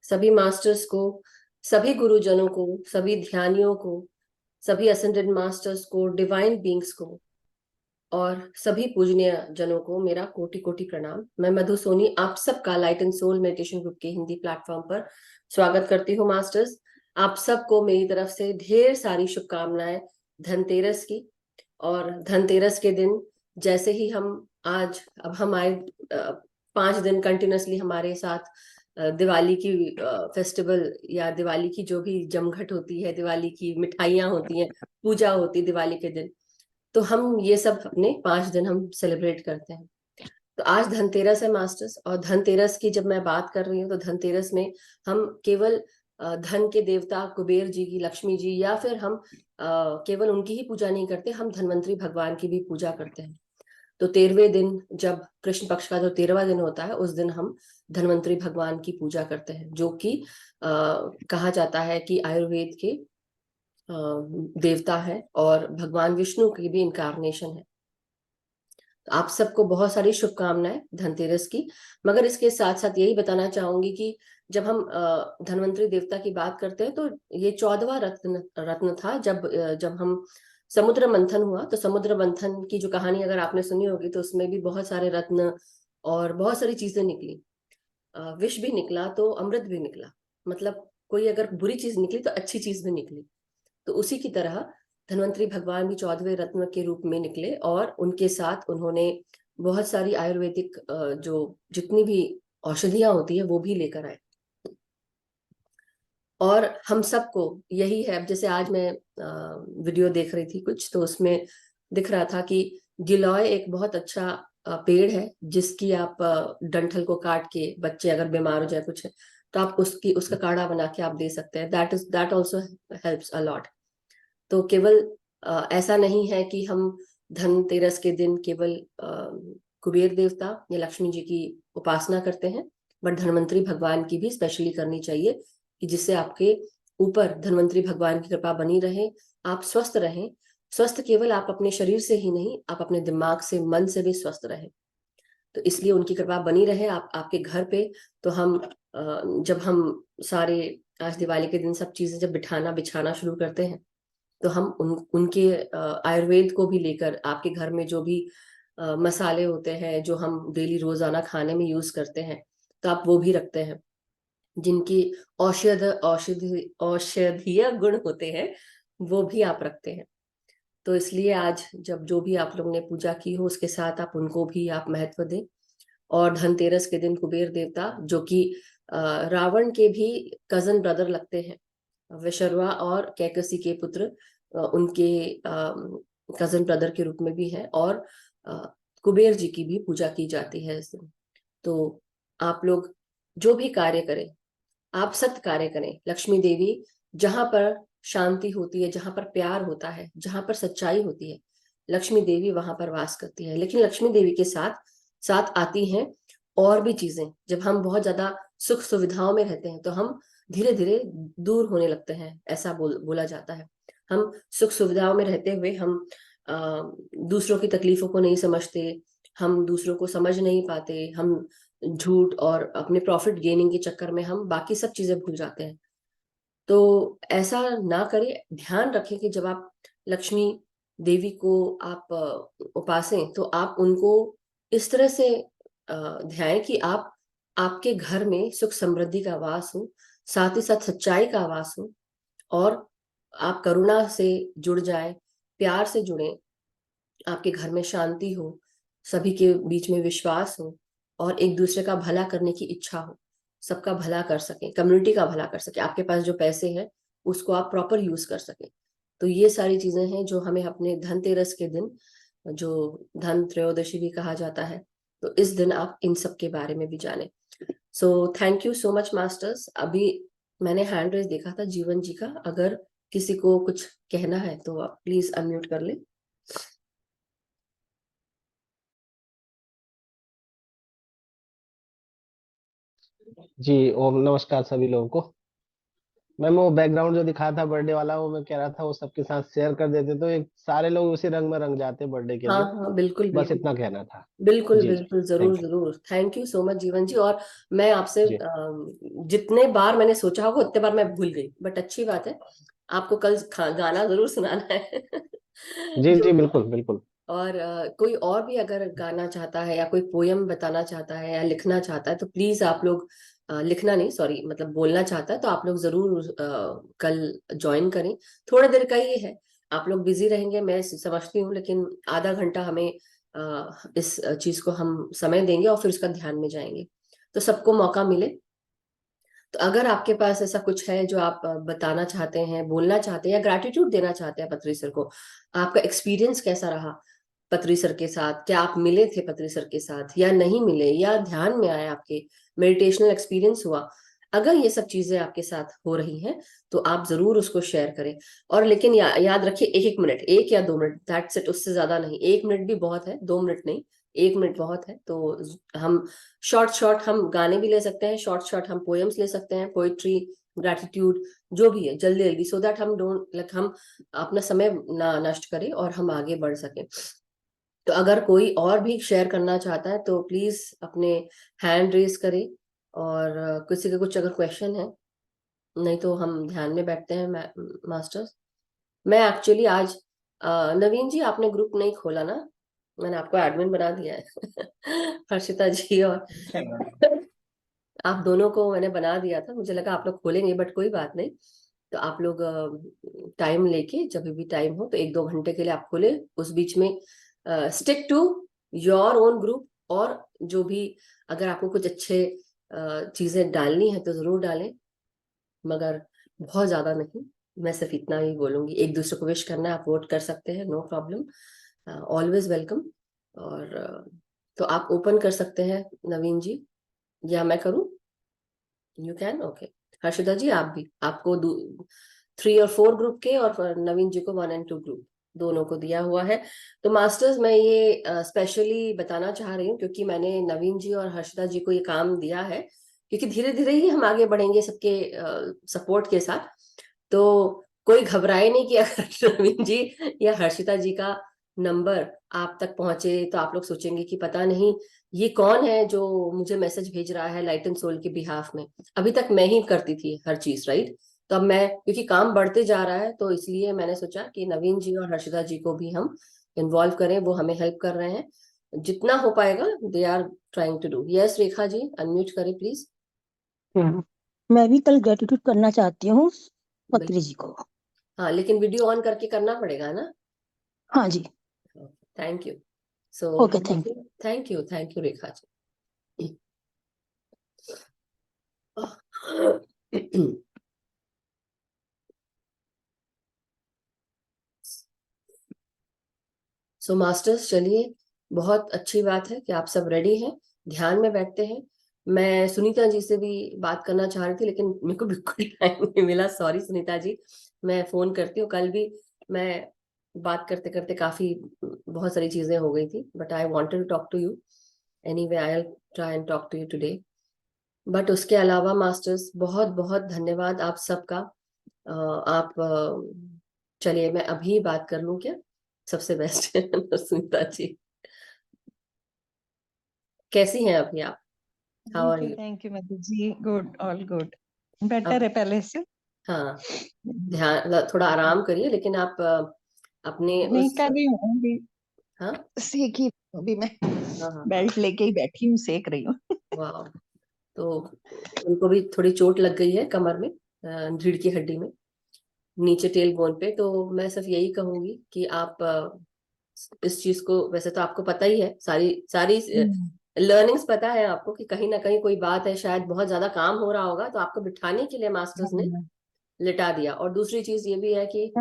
सभी मास्टर्स को, सभी गुरुजनों को, सभी ध्यानियों को, सभी असेंडेड मास्टर्स को, डिवाइन बींग्स को और सभी पूजनीय जनों को मेरा कोटि कोटि प्रणाम। मैं मधु सोनी आप सबका light and soul meditation group के हिंदी प्लेटफॉर्म पर स्वागत करती हूँ। मास्टर्स, आप सबको मेरी तरफ से ढेर सारी शुभकामनाएं धनतेरस की। और धनतेरस के दिन जैसे ही अब हम आए 5 दिन कंटिन्यूसली हमारे साथ दिवाली की फेस्टिवल या दिवाली की जो भी जमघट होती है, दिवाली की मिठाइयाँ होती हैं, पूजा होती है दिवाली के दिन, तो हम ये सब अपने 5 दिन हम सेलिब्रेट करते हैं। तो आज धनतेरस है मास्टर्स, और धनतेरस की जब मैं बात कर रही हूँ तो धनतेरस में हम केवल धन के देवता कुबेर जी की, लक्ष्मी जी, या फिर हम केवल उनकी ही पूजा नहीं करते, हम धनवंतरी भगवान की भी पूजा करते हैं। तो 13वें दिन, जब कृष्ण पक्ष का जो 13वां दिन होता है, उस दिन हम धनवंतरी भगवान की पूजा करते हैं, जो कि कहा जाता है कि आयुर्वेद के देवता है और भगवान विष्णु की भी इनकारनेशन है। तो आप सबको बहुत सारी शुभकामनाएं धनतेरस की। मगर इसके साथ साथ यही बताना चाहूंगी कि जब हम धनवंतरी देवता की बात करते हैं तो ये 14वां रत्न रत्न था। जब हम समुद्र मंथन हुआ, तो समुद्र मंथन की जो कहानी अगर आपने सुनी होगी, तो उसमें भी बहुत सारे रत्न और बहुत सारी चीजें निकली। विष भी निकला तो अमृत भी निकला, मतलब कोई अगर बुरी चीज निकली तो अच्छी चीज भी निकली। तो उसी की तरह धन्वंतरी भगवान भी 14वें रत्न के रूप में निकले, और उनके साथ उन्होंने बहुत सारी आयुर्वेदिक जो जितनी भी औषधियां होती है वो भी लेकर आए। और हम सबको यही है, अब जैसे आज मैं वीडियो देख रही थी कुछ, तो उसमें दिख रहा था कि गिलॉय एक बहुत अच्छा पेड़ है, जिसकी आप डंठल को काट के, बच्चे अगर बीमार हो जाए कुछ, तो आप उसका काढ़ा बना के आप दे सकते हैं। That also helps a lot. तो केवल ऐसा नहीं है कि हम धनतेरस के दिन केवल कुबेर देवता या लक्ष्मी जी की उपासना करते हैं, बट धन्वंतरी भगवान की भी स्पेशली करनी चाहिए, कि जिससे आपके ऊपर धन्वंतरी भगवान की कृपा बनी रहे, आप स्वस्थ रहें। स्वस्थ केवल आप अपने शरीर से ही नहीं, आप अपने दिमाग से, मन से भी स्वस्थ रहें। तो इसलिए उनकी कृपा बनी रहे आपके घर पे। तो जब हम सारे आज दिवाली के दिन सब चीजें जब बिठाना बिछाना शुरू करते हैं, तो हम उनके आयुर्वेद को भी लेकर, आपके घर में जो भी मसाले होते हैं जो हम डेली रोजाना खाने में यूज करते हैं, तो आप वो भी रखते हैं, जिनकी औषधीय गुण होते हैं, वो भी आप रखते हैं। तो इसलिए आज जब जो भी आप लोगों ने पूजा की हो, उसके साथ आप उनको भी आप महत्व दें। और धनतेरस के दिन कुबेर देवता, जो कि रावण के भी कजन ब्रदर लगते हैं, विशर्वा और कैकसी के पुत्र, उनके कजन ब्रदर के रूप में भी है, और अ, कुबेर जी की भी पूजा की जाती है इस दिन। तो आप लोग जो भी कार्य करें, आप सत्य कार्य करें। लक्ष्मी देवी, जहां पर शांति होती है, जहां पर प्यार होता है, जहां पर सच्चाई होती है, लक्ष्मी देवी वहां पर वास करती है। लेकिन लक्ष्मी देवी के साथ साथ आती हैं और भी चीजें। जब हम बहुत ज्यादा सुख सुविधाओं में रहते हैं, तो हम धीरे धीरे दूर होने लगते हैं, ऐसा बोला जाता है। हम सुख सुविधाओं में रहते हुए हम दूसरों की तकलीफों को नहीं समझते, हम दूसरों को समझ नहीं पाते, हम झूठ और अपने प्रॉफिट गेनिंग के चक्कर में हम बाकी सब चीजें भूल जाते हैं। तो ऐसा ना करें। ध्यान रखें कि जब आप लक्ष्मी देवी को आप उपासें, तो आप उनको इस तरह से ध्याएं कि आपके घर में सुख समृद्धि का वास हो, साथ ही साथ सच्चाई का वास हो, और आप करुणा से जुड़ जाए, प्यार से जुड़े, आपके घर में शांति हो, सभी के बीच में विश्वास हो, और एक दूसरे का भला करने की इच्छा हो, सबका भला कर सके, कम्युनिटी का भला कर सके, आपके पास जो पैसे हैं उसको आप प्रॉपर यूज कर सके। तो ये सारी चीजें हैं जो हमें अपने धनतेरस के दिन, जो धन त्रयोदशी भी कहा जाता है, तो इस दिन आप इन सब के बारे में भी जाने। सो thank you so much masters. अभी मैंने हैंड रेज देखा था जीवन जी का, अगर किसी को कुछ कहना है तो आप प्लीज अनम्यूट कर ले। जी, ओम नमस्कार सभी लोगों को। मैम वो बैकग्राउंड जो दिखाया था बर्थडे वाला, वो मैं कह रहा था वो सबके साथ शेयर कर देते तो एक सारे लोग उसी रंग में रंग जाते बर्थडे के हाँ लिए। हाँ, बिल्कुल बस बिल्कुल। इतना कहना था। बिल्कुल जी जी। बिल्कुल, जरूर थैंक यू। जरूर, थैंक यू सो मच जीवन जी। और मैं आपसे जी जितने बार मैंने सोचा होगा उतने बार मैं भूल गई, बट अच्छी बात है। आपको कल गाना जरूर सुनाना है। जी जो जी, भी। बिल्कुल बिल्कुल। और कोई और भी अगर गाना चाहता है या कोई पोयम बताना चाहता है या लिखना चाहता है तो प्लीज आप लोग, लिखना नहीं सॉरी, मतलब बोलना चाहता है तो आप लोग जरूर कल ज्वाइन करें। थोड़ा देर का ही है, आप लोग बिजी रहेंगे मैं समझती हूँ, लेकिन आधा घंटा हमें इस चीज को हम समय देंगे और फिर उसका ध्यान में जाएंगे, तो सबको मौका मिले। तो अगर आपके पास ऐसा कुछ है जो आप बताना चाहते हैं, बोलना चाहते हैं या ग्रैटिट्यूड देना चाहते हैं पत्री सर को, आपका एक्सपीरियंस कैसा रहा पत्री सर के साथ, क्या आप मिले थे पत्री सर के साथ या नहीं मिले, या ध्यान में आया आपके, मेडिटेशनल एक्सपीरियंस हुआ, अगर ये सब चीजें आपके साथ हो रही हैं तो आप जरूर उसको शेयर करें। और लेकिन याद रखिए, एक एक मिनट, 1 या 2 मिनट, दैट्स इट, उससे ज्यादा नहीं। 1 मिनट भी बहुत है, 2 मिनट नहीं, 1 मिनट बहुत है। तो हम शॉर्ट शॉर्ट हम गाने भी ले सकते हैं, शॉर्ट शॉर्ट हम पोएम्स ले सकते हैं, पोइट्री, ग्रैटिट्यूड, जो भी है, जल्दी जल्दी, सो दैट हम डोंट लाइक हम अपना समय ना नष्ट करें और हम आगे बढ़ सकें। तो अगर कोई और भी शेयर करना चाहता है तो प्लीज अपने हैंड रेज करें। और किसी का कुछ अगर क्वेश्चन है, नहीं तो हम ध्यान में बैठते हैं मास्टर्स। मैं एक्चुअली आज नवीन जी, आपने ग्रुप नहीं खोला ना? मैंने आपको एडमिन बना दिया है। हर्षिता जी और आप दोनों को मैंने बना दिया था, मुझे लगा आप लोग खोलेंगे, बट कोई बात नहीं। तो आप लोग टाइम लेके, जब भी टाइम हो तो 1-2 घंटे के लिए आप खोले, उस बीच में stick to your own group. और जो भी, अगर आपको कुछ अच्छे चीजें डालनी है तो जरूर डालें, मगर बहुत ज्यादा नहीं। मैं सिर्फ इतना ही बोलूंगी, एक दूसरे को विश करना है, आप वोट कर सकते हैं, नो प्रॉब्लम, ऑलवेज वेलकम। और तो आप ओपन कर सकते हैं नवीन जी, या मैं करूं? You can, okay. Harshita ji आप भी, आपको 3 और 4 ग्रुप के, और नवीन जी को 1 और 2 ग्रुप, दोनों को दिया हुआ है। तो मास्टर्स, मैं ये स्पेशली बताना चाह रही हूँ क्योंकि मैंने नवीन जी और हर्षिता जी को ये काम दिया है, क्योंकि धीरे धीरे ही हम आगे बढ़ेंगे सबके सपोर्ट के साथ। तो कोई घबराए नहीं कि अगर नवीन जी या हर्षिता जी का नंबर आप तक पहुंचे तो आप लोग सोचेंगे कि पता नहीं ये कौन है जो मुझे मैसेज भेज रहा है लाइट एंड सोल के बिहाफ में। अभी तक मैं ही करती थी हर चीज, राइट? तो अब मैं, क्योंकि काम बढ़ते जा रहा है, तो इसलिए मैंने सोचा कि नवीन जी और हर्षिता जी को भी हम इन्वॉल्व करें, वो हमें हेल्प कर रहे हैं जितना हो पाएगा, they are trying to do. Yes Rekha ji, unmute करें प्लीज। हम्म, मैं भी कल ग्रेटिट्यूड करना चाहती हूँ पत्री बिल्कुल। जी को। हाँ, लेकिन वीडियो ऑन करके करना पड़ेगा ना? हाँ जी। Thank you. So okay, thank you. Thank you Rekha ji. So masters, चलिए, बहुत अच्छी बात है कि आप सब रेडी हैं, ध्यान में बैठते हैं। मैं सुनीता जी से भी बात करना चाह रही थी, लेकिन मेरे को बिल्कुल टाइम नहीं मिला, सॉरी सुनीता जी। मैं फोन करती हूँ कल भी। मैं बात करते करते काफी बहुत सारी चीजें हो गई थी, but I wanted to talk to you anyway, I will try and talk to you today. But उसके अलावा मास्टर्स, बहुत बहुत धन्यवाद आप सबका। आप चलिए, मैं अभी बात कर लूं क्या? सबसे बेस्ट है सुनीता जी। कैसी हैं अभी आप? How are you? Thank you Madhu ji, good, all good, better अब है पहले से। हाँ, ध्यान थोड़ा आराम करिए, लेकिन आप अपने नहीं उस, कर रही हूँ अभी, हाँ सेक ही अभी मैं हाँ हाँ हाँ, बेल्ट लेके ही बैठी हूँ, सेक रही हूँ। वाह। तो उनको भी थोड़ी चोट लग गई है कमर में, रीढ़ की हड्डी में, नीचे टेल बोन पे। तो मैं सिर्फ यही कहूंगी कि आप इस चीज को, वैसे तो आपको पता ही है, सारी सारी लर्निंग्स पता है आपको कि कहीं ना कहीं कोई बात है, शायद बहुत ज्यादा काम हो रहा होगा, तो आपको बिठाने के लिए मास्टर्स ने लिटा दिया। और दूसरी चीज ये भी है कि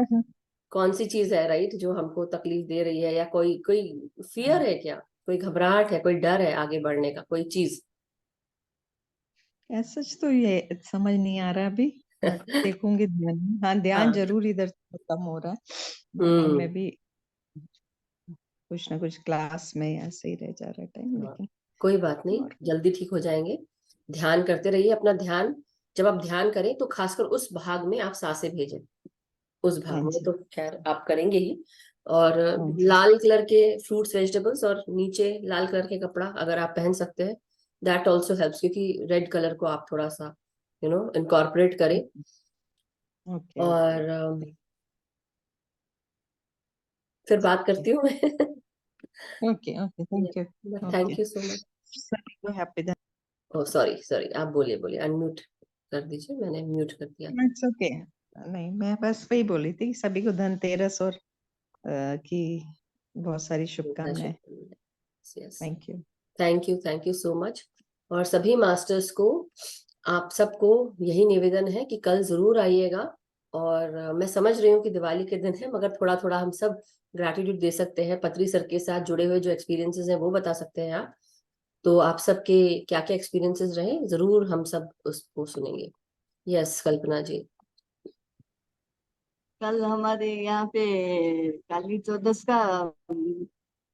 कौन सी चीज है, राइट, जो हमको तकलीफ दे रही है, या कोई कोई फियर है क्या, कोई घबराहट है, कोई डर है आगे बढ़ने का, कोई चीज? सच तो ये समझ नहीं आ रहा अभी, बट देखूंगी ध्यान में। हाँ, ध्यान हाँ। जरूर इधर से कम हो रहा है, बाकी हम्म। में भी कुछ ना कुछ क्लास में ऐसे ही रह जा रहा है टाइम, हाँ, लेकिन कोई बात नहीं, और जल्दी ठीक हो जाएंगे। ध्यान करते रहिए, अपना ध्यान जब आप ध्यान करें तो खासकर उस भाग में आप सांसें भेजें, उस भाग हाँ में जी, तो खैर आप करेंगे ही। और हाँ जी, लाल कलर के फ्रूट्स वेजिटेबल्स और नीचे लाल कलर के कपड़ा अगर आप पहन सकते हैं, दैट ऑल्सो हेल्प्स, क्योंकि रेड कलर को आप थोड़ा सा इनकॉर्पोरेट करें। ओके और फिर बात करती हूँ मैं। Okay okay, thank you. Okay, thank you so much. सभी को हैप्पी धन। ओ सॉरी सॉरी, आप बोलिए बोलिए, अनम्यूट कर दीजिए, मैंने म्यूट कर दिया। It's okay. नहीं, मैं बस वही बोली थी, सभी को धनतेरस और की बहुत सारी शुभकामनाएं। Yes, thank you. Thank you so much. और सभी मास्टर्स को, आप सबको यही निवेदन है कि कल जरूर आइएगा। और मैं समझ रही हूँ कि दिवाली के दिन है, मगर थोड़ा थोड़ा हम सब ग्रैटिट्यूड दे सकते हैं। पत्री सर के साथ जुड़े हुए जो एक्सपीरियंसेस हैं वो बता सकते हैं आप। तो आप सबके क्या क्या एक्सपीरियंसेस रहे, जरूर हम सब उसको सुनेंगे। यस कल्पना जी। कल हमारे यहाँ पे काली चौदस का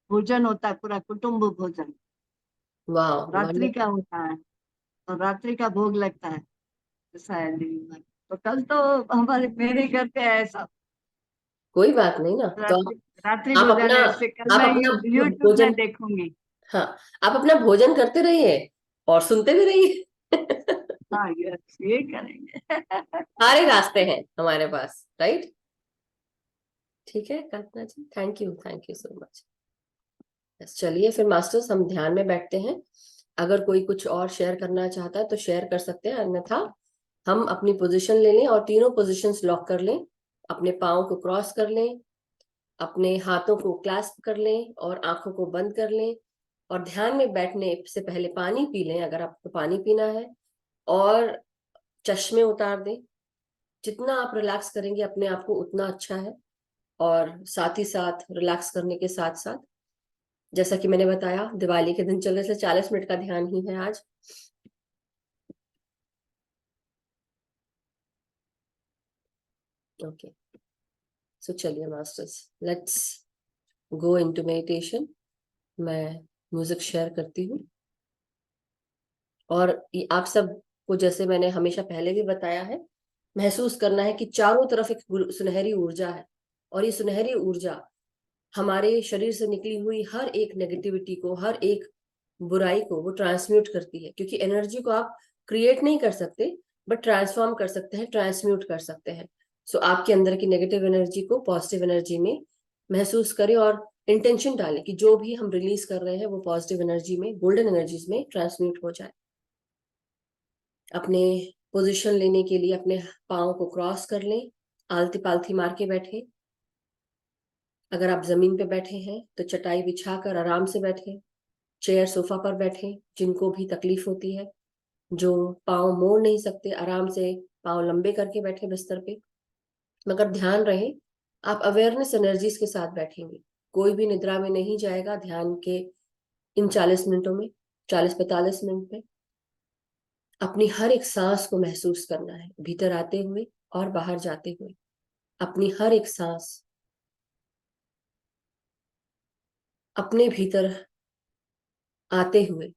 भोजन होता है, पूरा कुटुंब भोजन वाह, रात्रि का वंडरफुल। होता है, और रात्रि का भोग लगता है। ऐसा है दिन भर। तो कल तो हमारे मेरे घर पे है ऐसा, कोई बात नहीं ना, तो रात्रि रात्रि आप भोजन अपना है, ऐसे कल आप मैं अपना यूट्यूब में भोजन, देखूंगी। हाँ, आप अपना भोजन करते रहिए और सुनते भी रहिए। हाँ यस, ये करेंगे। सारे रास्ते हैं हमारे पास, राइट। ठीक है कल्पना जी, थैंक यू सो मच। चलिए फिर मास्टर्स, हम ध्यान में बैठते हैं। अगर कोई कुछ और शेयर करना चाहता है तो शेयर कर सकते हैं, अन्यथा हम अपनी पोजीशन ले लें और तीनों पोजीशंस लॉक कर लें। अपने पाँव को क्रॉस कर लें, अपने हाथों को क्लैस्प कर लें और आंखों को बंद कर लें। और ध्यान में बैठने से पहले पानी पी लें अगर आपको पानी पीना है, और चश्मे उतार दें। जितना आप रिलैक्स करेंगे अपने आप को उतना अच्छा है। और साथ ही साथ रिलैक्स करने के साथ साथ, जैसा कि मैंने बताया, दिवाली के दिन चलने से 40 मिनट का ध्यान ही है आज। ओके, सो चलिए masters, let's go into meditation. मैं म्यूजिक शेयर करती हूँ। और आप सब को, जैसे मैंने हमेशा पहले भी बताया है, महसूस करना है कि चारों तरफ एक सुनहरी ऊर्जा है। और ये सुनहरी ऊर्जा हमारे शरीर से निकली हुई हर एक नेगेटिविटी को, हर एक बुराई को वो ट्रांसम्यूट करती है। क्योंकि एनर्जी को आप क्रिएट नहीं कर सकते, बट ट्रांसफॉर्म कर सकते हैं, ट्रांसम्यूट कर सकते हैं। सो आपके अंदर की नेगेटिव एनर्जी को पॉजिटिव एनर्जी में महसूस करें और इंटेंशन डालें कि जो भी हम रिलीज कर रहे हैं वो पॉजिटिव एनर्जी में, गोल्डन एनर्जीज में ट्रांसम्यूट हो जाए। अपने पोजीशन लेने के लिए अपने पाँव को क्रॉस कर लें, आलती पालथी मार के बैठे। अगर आप जमीन पे बैठे हैं तो चटाई बिछाकर आराम से बैठे, चेयर सोफा पर बैठे। जिनको भी तकलीफ होती है, जो पाँव मोड़ नहीं सकते, आराम से पाँव लंबे करके बैठे बिस्तर पे। मगर ध्यान रहे, आप अवेयरनेस एनर्जीज के साथ बैठेंगे। कोई भी निद्रा में नहीं जाएगा ध्यान के इन 40 मिनटों में, 40-45 मिनट में। अपनी हर एक सांस को महसूस करना है, भीतर आते हुए और बाहर जाते हुए। अपनी हर एक सांस अपने भीतर आते हुए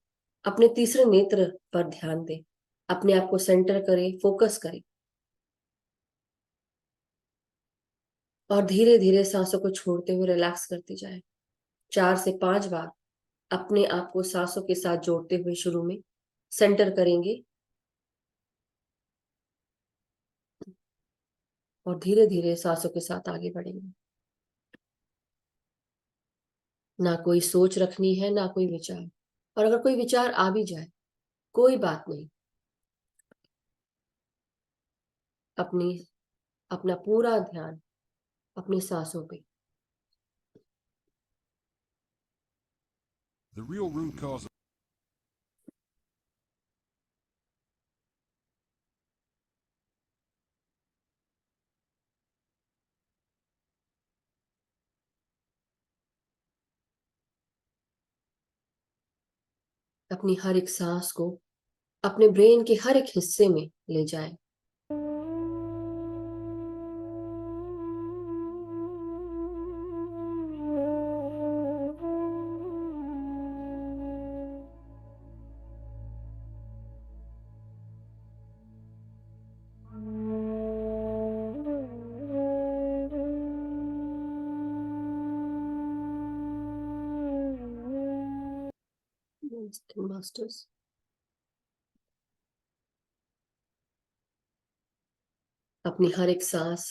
अपने तीसरे नेत्र पर ध्यान दें। अपने आप को सेंटर करें, फोकस करें। और धीरे धीरे सांसों को छोड़ते हुए रिलैक्स करते जाए। 4 से 5 बार अपने आप को सांसों के साथ जोड़ते हुए शुरू में सेंटर करेंगे, और धीरे धीरे सांसों के साथ आगे बढ़ेंगे। ना कोई सोच रखनी है, ना कोई विचार। और अगर कोई विचार आ भी जाए, कोई बात नहीं। अपनी अपना पूरा ध्यान अपनी सांसों पे। The real root cause of अपनी हर एक सांस को अपने ब्रेन के हर एक हिस्से में ले जाए। मास्टर्स। अपनी हर एक सांस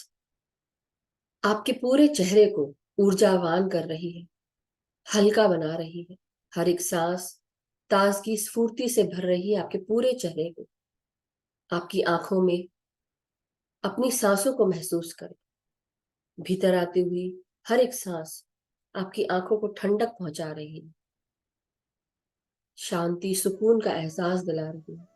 आपके पूरे चेहरे को ऊर्जावान कर रही है, हल्का बना रही है। हर एक सांस ताजगी स्फूर्ति से भर रही है आपके पूरे चेहरे को। आपकी आंखों में अपनी सांसों को महसूस करें। भीतर आती हुई हर एक सांस आपकी आंखों को ठंडक पहुंचा रही है, शांति सुकून का एहसास दिला रही है।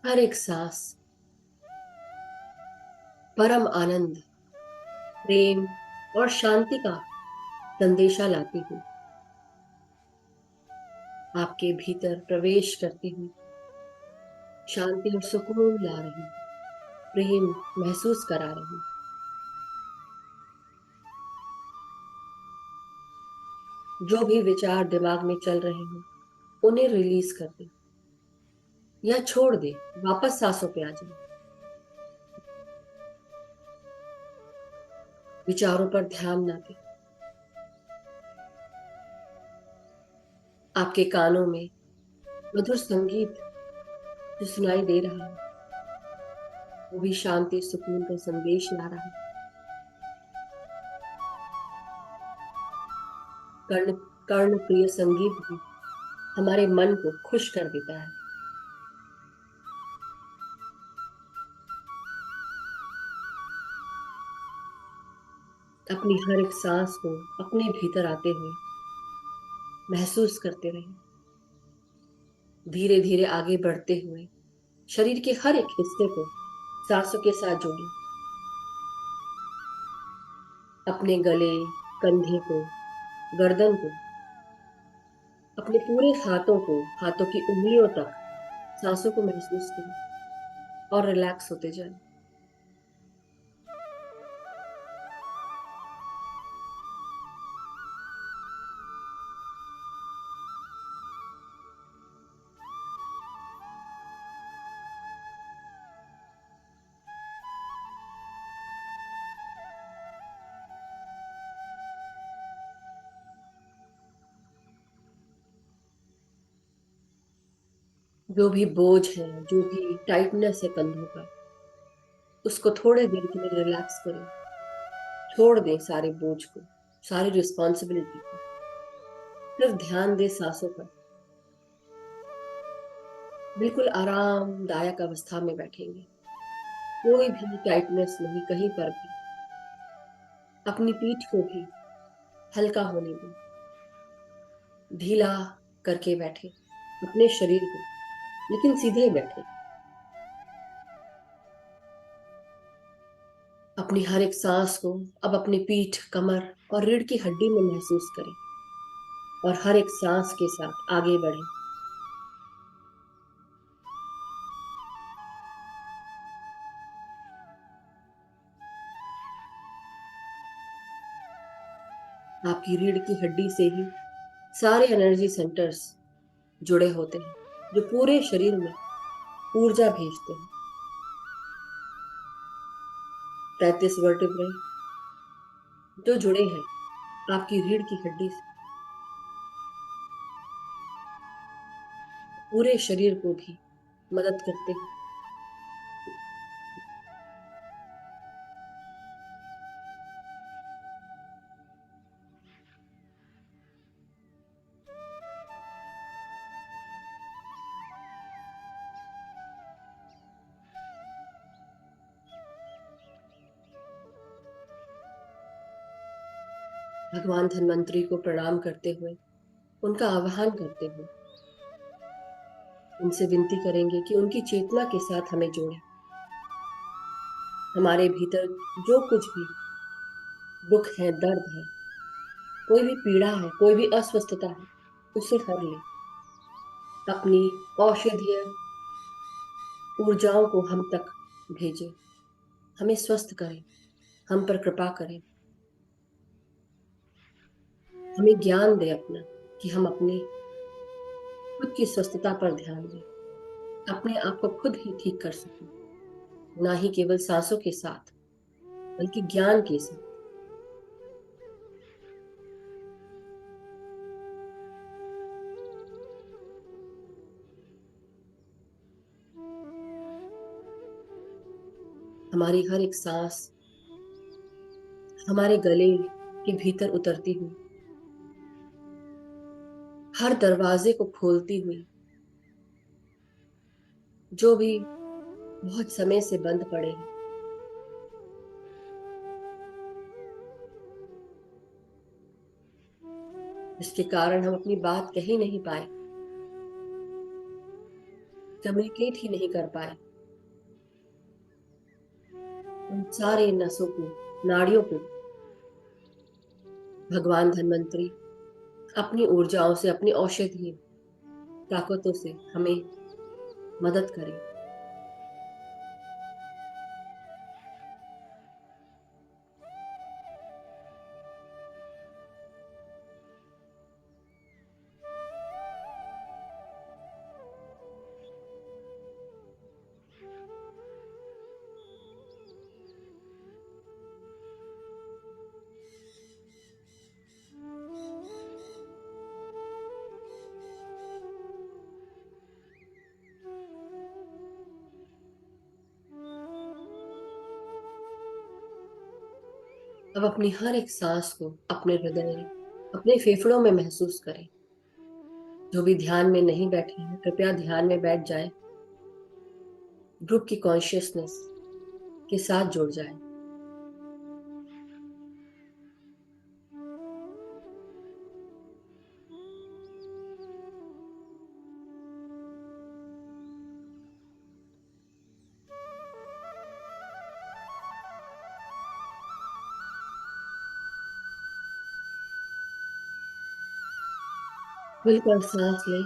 हर एक सांस परम आनंद, प्रेम और शांति का संदेशा लाती हुई आपके भीतर प्रवेश करती हुई शांति और सुकून ला रही, प्रेम महसूस करा रही। जो भी विचार दिमाग में चल रहे हो उन्हें रिलीज कर दे या छोड़ दे, वापस सांसों पे आ जाए। विचारों पर ध्यान ना दे। आपके कानों में मधुर संगीत जो सुनाई दे रहा है वो भी शांति सुकून का संदेश ला रहा है। कर्ण कर्ण प्रिय संगीत भी हमारे मन को खुश कर देता है। अपनी हर एक सांस को अपने भीतर आते हुए महसूस करते रहिए। धीरे धीरे आगे बढ़ते हुए शरीर के हर एक हिस्से को सांसों के साथ जोड़ें। अपने गले, कंधे को, गर्दन को, अपने पूरे हाथों को, हाथों की उंगलियों तक सांसों को महसूस करें और रिलैक्स होते जाएं। जो भी बोझ है, जो भी टाइटनेस है कंधों का, उसको थोड़े देर के लिए रिलैक्स करें। छोड़ दें सारे बोझ को, सारी रिस्पॉन्सिबिलिटी को। सिर्फ ध्यान दें सांसों पर। बिल्कुल आरामदायक अवस्था में बैठेंगे, कोई भी टाइटनेस नहीं कहीं पर भी। अपनी पीठ को भी हल्का होने दें, ढीला करके बैठे अपने शरीर को, लेकिन सीधे बैठे। अपनी हर एक सांस को अब अपनी पीठ, कमर और रीढ़ की हड्डी में महसूस करें और हर एक सांस के साथ आगे बढ़ें। आपकी रीढ़ की हड्डी से ही सारे एनर्जी सेंटर्स जुड़े होते हैं जो पूरे शरीर में ऊर्जा भेजते हैं। 33 वर्टिब्रे जो जुड़े हैं आपकी रीढ़ की हड्डी से, पूरे शरीर को भी मदद करते हैं। भगवान धन्वंतरी को प्रणाम करते हुए, उनका आह्वान करते हुए उनसे विनती करेंगे कि उनकी चेतना के साथ हमें जोड़े। हमारे भीतर जो कुछ भी दुख है, दर्द है, कोई भी पीड़ा है, कोई भी अस्वस्थता है, उसे हर ले। अपनी औषधीय ऊर्जाओं को हम तक भेजे, हमें स्वस्थ करें, हम पर कृपा करें, हमें ज्ञान दे अपना कि हम अपनी खुद की स्वस्थता पर ध्यान दें, अपने आप को खुद ही ठीक कर सकें, ना ही केवल सांसों के साथ बल्कि ज्ञान के साथ। हमारी हर एक सांस हमारे गले के भीतर उतरती हुई, हर दरवाजे को खोलती हुई, जो भी बहुत समय से बंद पड़े हैं, जिसके कारण हम अपनी बात कह ही नहीं पाए, कम्युनिकेट ही नहीं कर पाए, उन सारे नसों को, नाड़ियों को भगवान धन्वंतरी अपनी ऊर्जाओं से, अपनी औषधीय ताकतों से हमें मदद करें। अब अपनी हर एक सांस को अपने हृदय, अपने फेफड़ों में महसूस करें। जो भी ध्यान में नहीं बैठे हैं, कृपया ध्यान में बैठ जाएं, ग्रुप की कॉन्शियसनेस के साथ जुड़ जाएं। खुलकर सांस लें,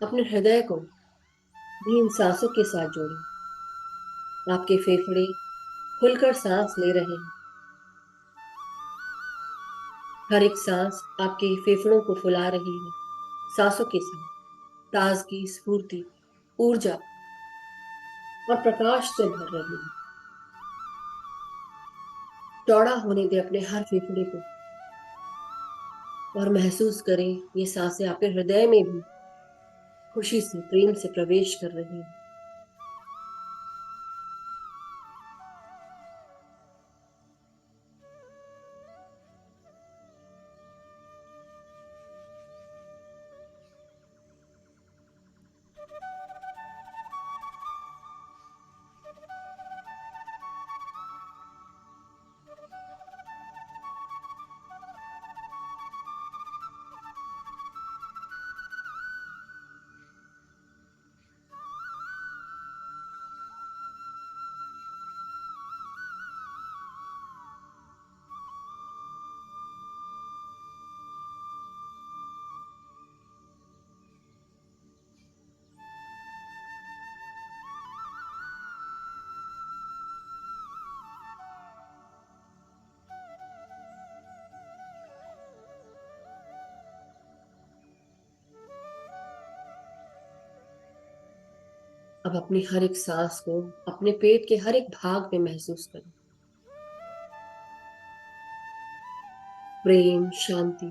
अपने हृदय को भी इन सांसों के साथ जोड़ें। आपके फेफड़े खुलकर सांस ले रहे हैं, हर एक सांस आपके फेफड़ों को फुला रही है, सांसों के साथ ताजगी, स्फूर्ति, ऊर्जा और प्रकाश से भर रही है। चौड़ा होने दें अपने हर फेफड़े को और महसूस करें ये सांसें आपके हृदय में भी खुशी से, प्रेम से प्रवेश कर रही हैं। अब अपनी हर एक सांस को अपने पेट के हर एक भाग में महसूस करें। प्रेम, शांति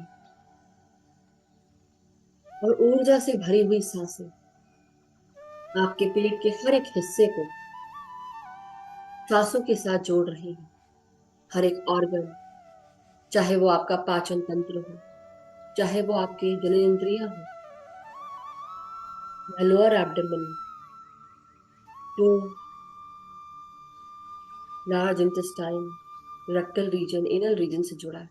और ऊर्जा से भरी हुई सांसें आपके पेट के हर एक हिस्से को सांसों के साथ जोड़ रही हैं। हर एक ऑर्गन, चाहे वो आपका पाचन तंत्र हो, चाहे वो आपके जननेंद्रियां हो, या लोअर एब्डोमेन जो large intestine, rectal region, anal region से जुड़ा है,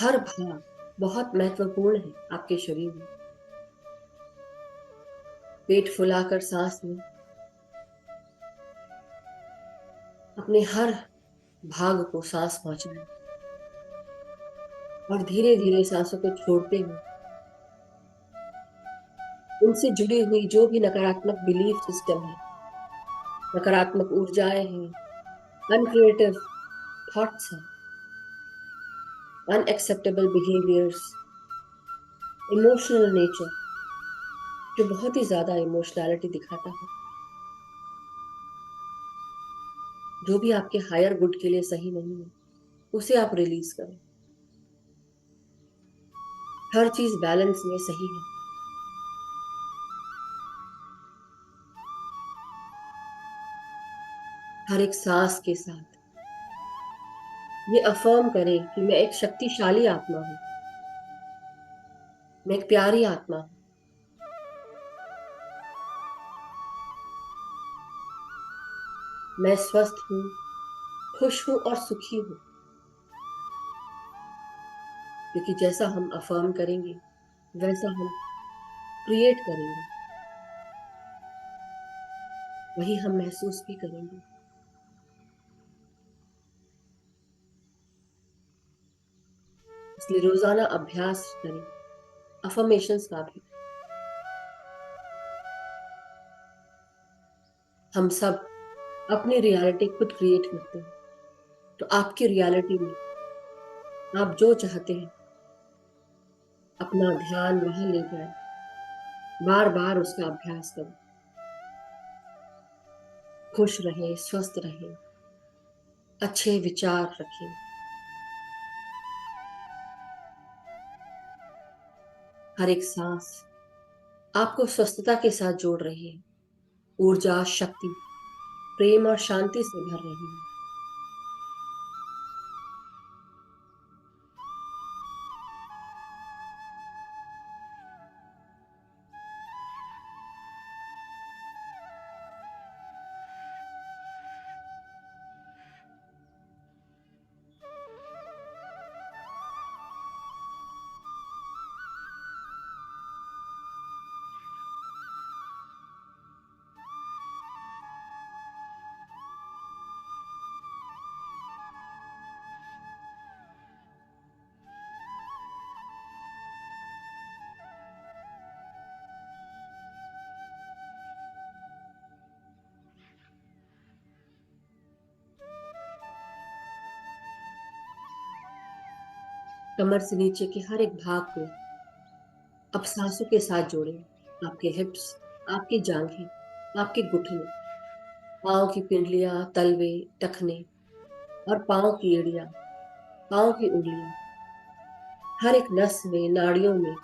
हर भाग बहुत महत्वपूर्ण है आपके शरीर में। पेट फुलाकर सांस लें, अपने हर भाग को सांस पहुंचाएं और धीरे धीरे सांसों को छोड़ते हुए उनसे जुड़ी हुई जो भी नकारात्मक बिलीफ सिस्टम है, नकारात्मक ऊर्जाएं हैं, अनक्रिएटिव थॉट्स हैं, अनएक्सेप्टेबल बिहेवियर्स, इमोशनल नेचर जो बहुत ही ज्यादा इमोशनैलिटी दिखाता है, जो भी आपके हायर गुड के लिए सही नहीं है, उसे आप रिलीज करें। हर चीज बैलेंस में सही है। हर एक सांस के साथ ये अफर्म करें कि मैं एक शक्तिशाली आत्मा हूं, मैं एक प्यारी आत्मा हूं, मैं स्वस्थ हूं, खुश हूं और सुखी हूं। क्योंकि जैसा हम अफर्म करेंगे वैसा हम क्रिएट करेंगे, वही हम महसूस भी करेंगे। इसलिए रोजाना अभ्यास करें अफर्मेशंस का भी। हम सब अपनी रियलिटी खुद क्रिएट करते हैं, तो आपकी रियलिटी में आप जो चाहते हैं अपना ध्यान वहां ले जाए, बार बार उसका अभ्यास करें। खुश रहें, स्वस्थ रहें, अच्छे विचार रखें। हर एक सांस आपको स्वस्थता के साथ जोड़ रही है, ऊर्जा, शक्ति, प्रेम और शांति से भर रही है। कमर से नीचे के हर एक भाग को अब सांसों के साथ जोड़ें। आपके हिप्स, आपकी जांघें, आपके घुटने, पाँव की पिंडलियां, तलवे, टखने और पाँव की एड़ियां, पाँव की उंगलियां, हर एक नस में, नाड़ियों में,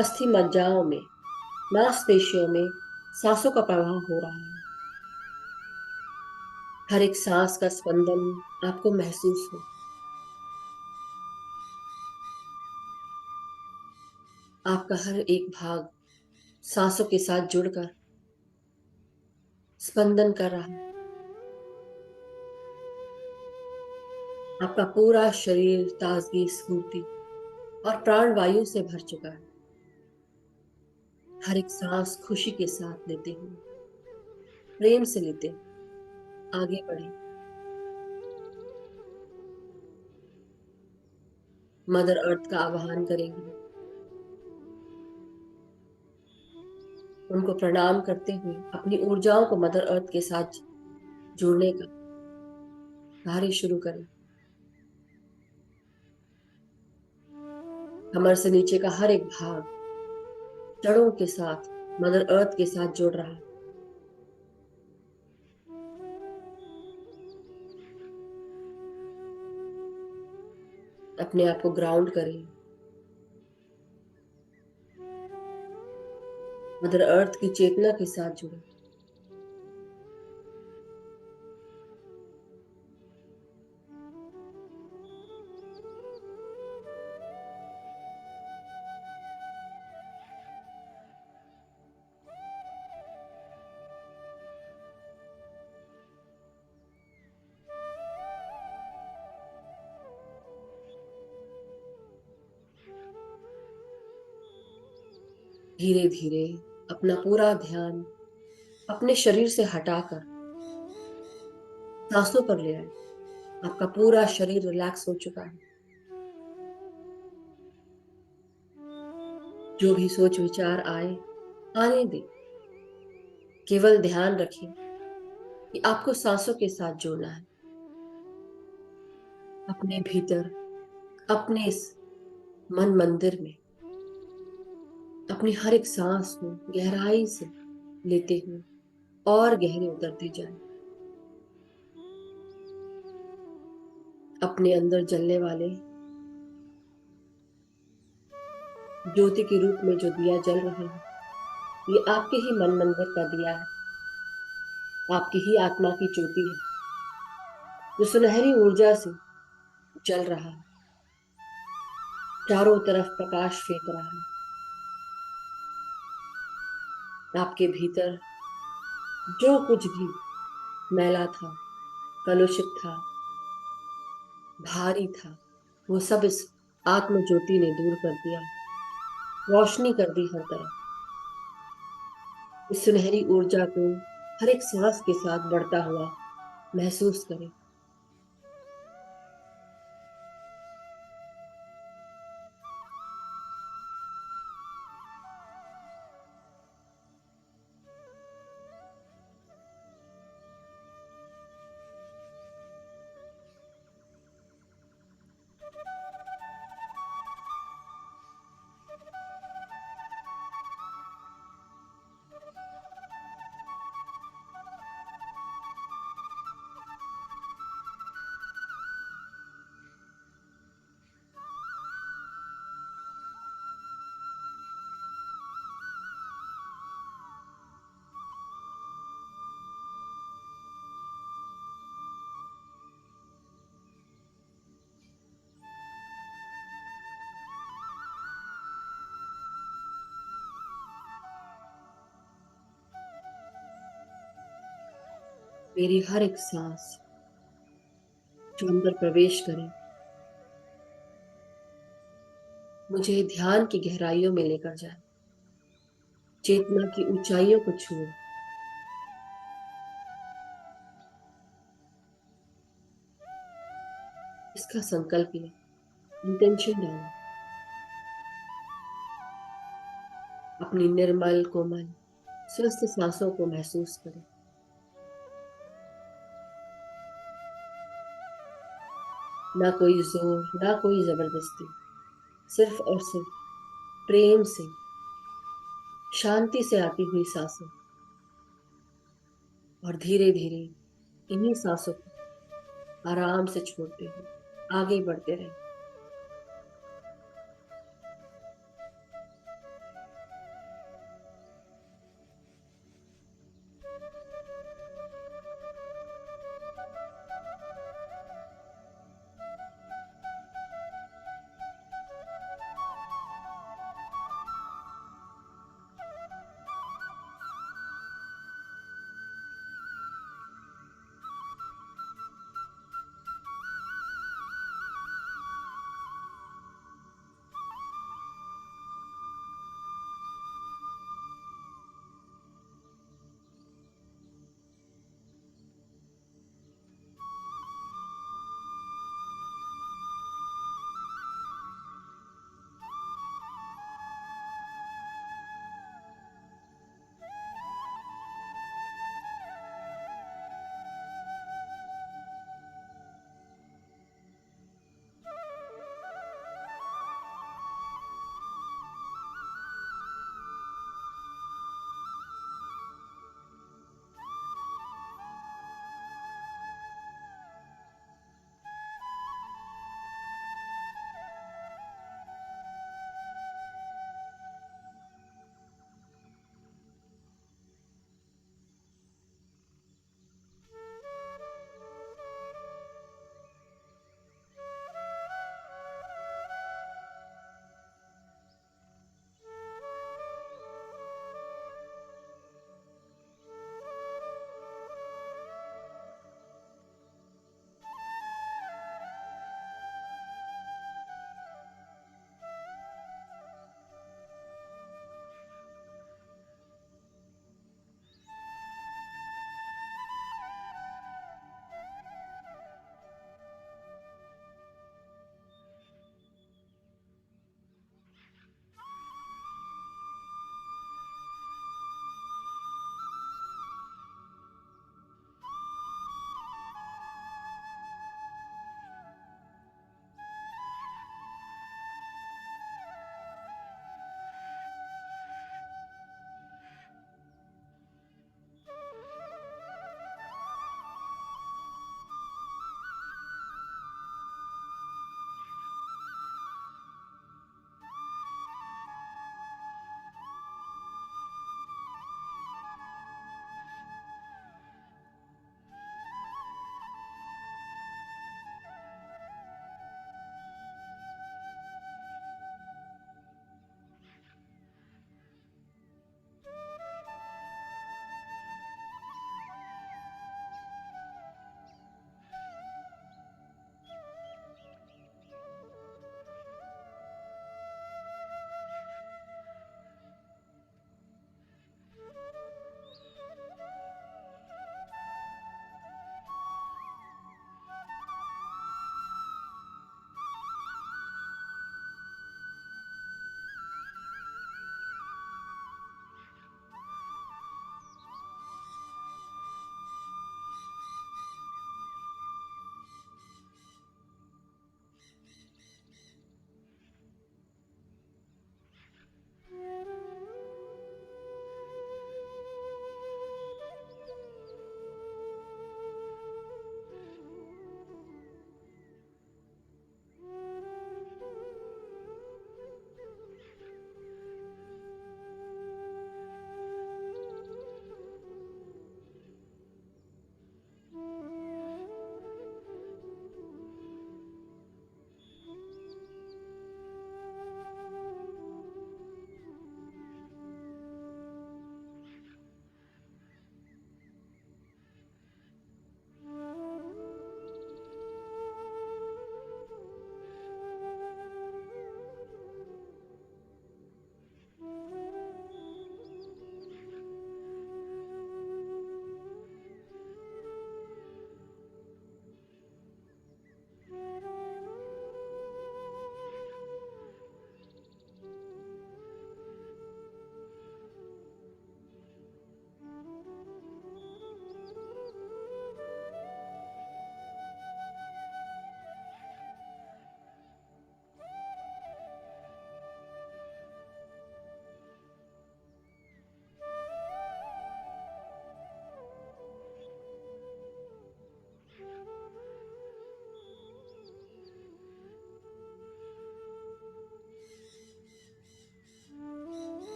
अस्थि मज्जाओं में, मांसपेशियों में सांसों का प्रवाह हो रहा है। हर एक सांस का स्पंदन आपको महसूस हो। आपका हर एक भाग सांसों के साथ जुड़कर स्पंदन कर रहा है। आपका पूरा शरीर ताजगी, स्फूर्ति और प्राणवायु से भर चुका है। हर एक सांस खुशी के साथ लेते हुए, प्रेम से लेते हुए आगे बढ़े। मदर अर्थ का आवाहन करेंगे, उनको प्रणाम करते हुए अपनी ऊर्जाओं को मदर अर्थ के साथ जोड़ने का कार्य शुरू करें। कमर से नीचे का हर एक भाग जड़ों के साथ, मदर अर्थ के साथ जुड़ रहा है। अपने आप को ग्राउंड करें, मदर अर्थ की चेतना के साथ जुड़े। धीरे धीरे अपना पूरा ध्यान अपने शरीर से हटाकर सांसों पर ले आए। आपका पूरा शरीर रिलैक्स हो चुका है। जो भी सोच विचार आए आने दें। केवल ध्यान रखें कि आपको सांसों के साथ जुड़ना है। अपने भीतर, अपने इस मन मंदिर में अपनी हर एक सांस को गहराई से लेते हुए और गहरे उतरते जाएं। अपने अंदर जलने वाले ज्योति के रूप में जो दिया जल रहा है, ये आपके ही मन मंदिर का दिया है, आपकी ही आत्मा की ज्योति है, जो सुनहरी ऊर्जा से जल रहा है, चारों तरफ प्रकाश फेंक रहा है। आपके भीतर जो कुछ भी मैला था, कलुषित था, भारी था, वो सब इस आत्म ज्योति ने दूर कर दिया, रोशनी कर दी हर तरफ। इस सुनहरी ऊर्जा को हर एक सांस के साथ बढ़ता हुआ महसूस करें। मेरी हर एक सांस जो अंदर प्रवेश करे, मुझे ध्यान की गहराइयों में लेकर जाए, चेतना की ऊंचाइयों को छुए। इसका संकल्प ले, इंटेंशन डालो। अपनी निर्मल कोमल स्वस्थ सांसों को महसूस करें। ना कोई जोर, ना कोई जबरदस्ती, सिर्फ और सिर्फ प्रेम से, शांति से आती हुई सांसें। और धीरे धीरे इन्हीं सांसों को आराम से छोड़ते हुए आगे बढ़ते रहें।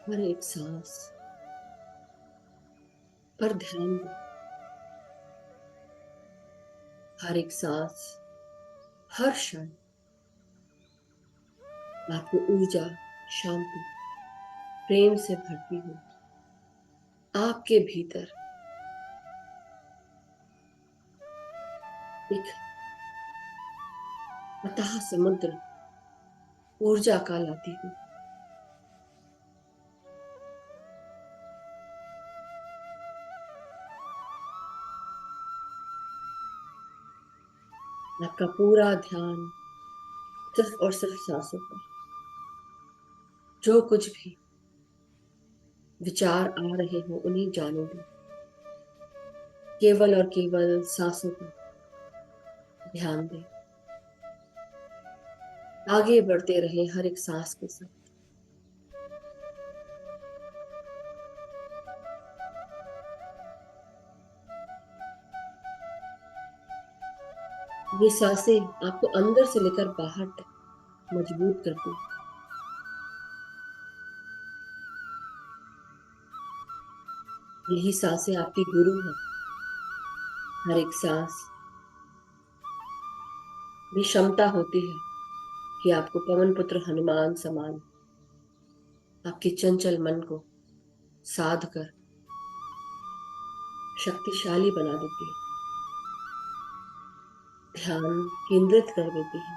हर एक सांस पर ध्यान दें। हर एक सांस, हर क्षण आपको ऊर्जा, शांति, प्रेम से भरती हो। आपके भीतर एक अथाह समुद्र ऊर्जा का लाती हूँ। आपका पूरा ध्यान सिर्फ और सिर्फ सांसों पर। जो कुछ भी विचार आ रहे हो उन्हें जाने दो। केवल और केवल सांसों पर ध्यान दें। आगे बढ़ते रहे हर एक सांस के साथ। ये सांसें आपको अंदर से लेकर बाहर तक मजबूत करती हैं। यही सांसें आपकी गुरु है। हर एक सांस में क्षमता होती है कि आपको पवन पुत्र हनुमान समान आपके चंचल मन को साध कर शक्तिशाली बना देती है, ध्यान केंद्रित कर देती है।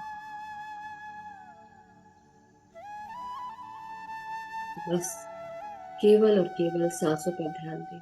बस केवल और केवल सांसों पर ध्यान दें।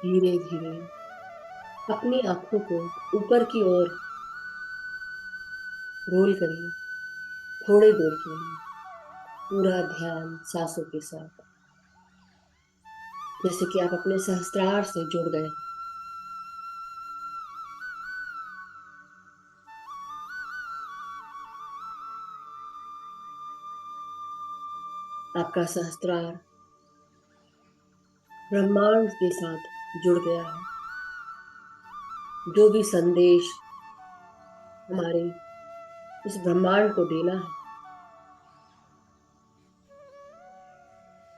धीरे धीरे अपनी आंखों को ऊपर की ओर रोल करिए थोड़ी देर के लिए, पूरा ध्यान सांसों के साथ, जैसे कि आप अपने सहस्त्रार से जुड़ गए। आपका सहस्त्रार ब्रह्मांड के साथ जुड़ गया है। जो भी संदेश हमारे इस ब्रह्मांड को देना है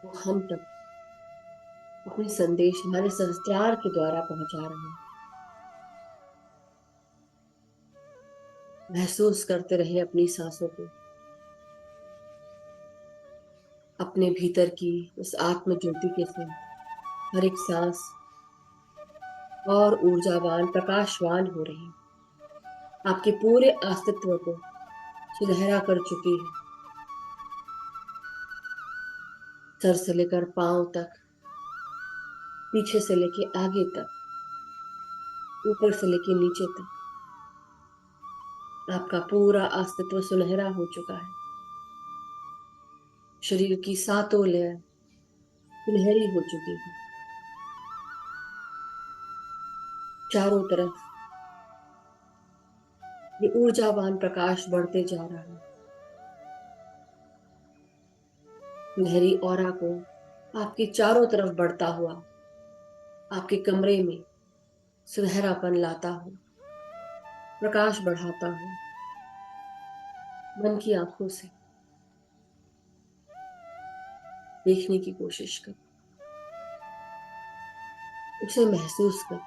वो हम तक अपने संदेश हमारे सहस्त्रार के द्वारा पहुंचा रहे हैं। महसूस करते रहे अपनी सांसों को, अपने भीतर की उस आत्म ज्योति के साथ हर एक सांस और ऊर्जावान प्रकाशवान हो रही है, आपके पूरे अस्तित्व को सुनहरा कर चुकी है। सर से लेकर पांव तक, पीछे से लेके आगे तक, ऊपर से लेके नीचे तक, आपका पूरा अस्तित्व सुनहरा हो चुका है। शरीर की सातों लेयर सुनहरी हो चुकी है। चारों तरफ ये ऊर्जावान प्रकाश बढ़ते जा रहा है। सुनहरी ऑरा को आपके चारों तरफ बढ़ता हुआ आपके कमरे में सुनहरापन लाता हो, प्रकाश बढ़ाता हो। मन की आंखों से देखने की कोशिश कर, उसे महसूस कर।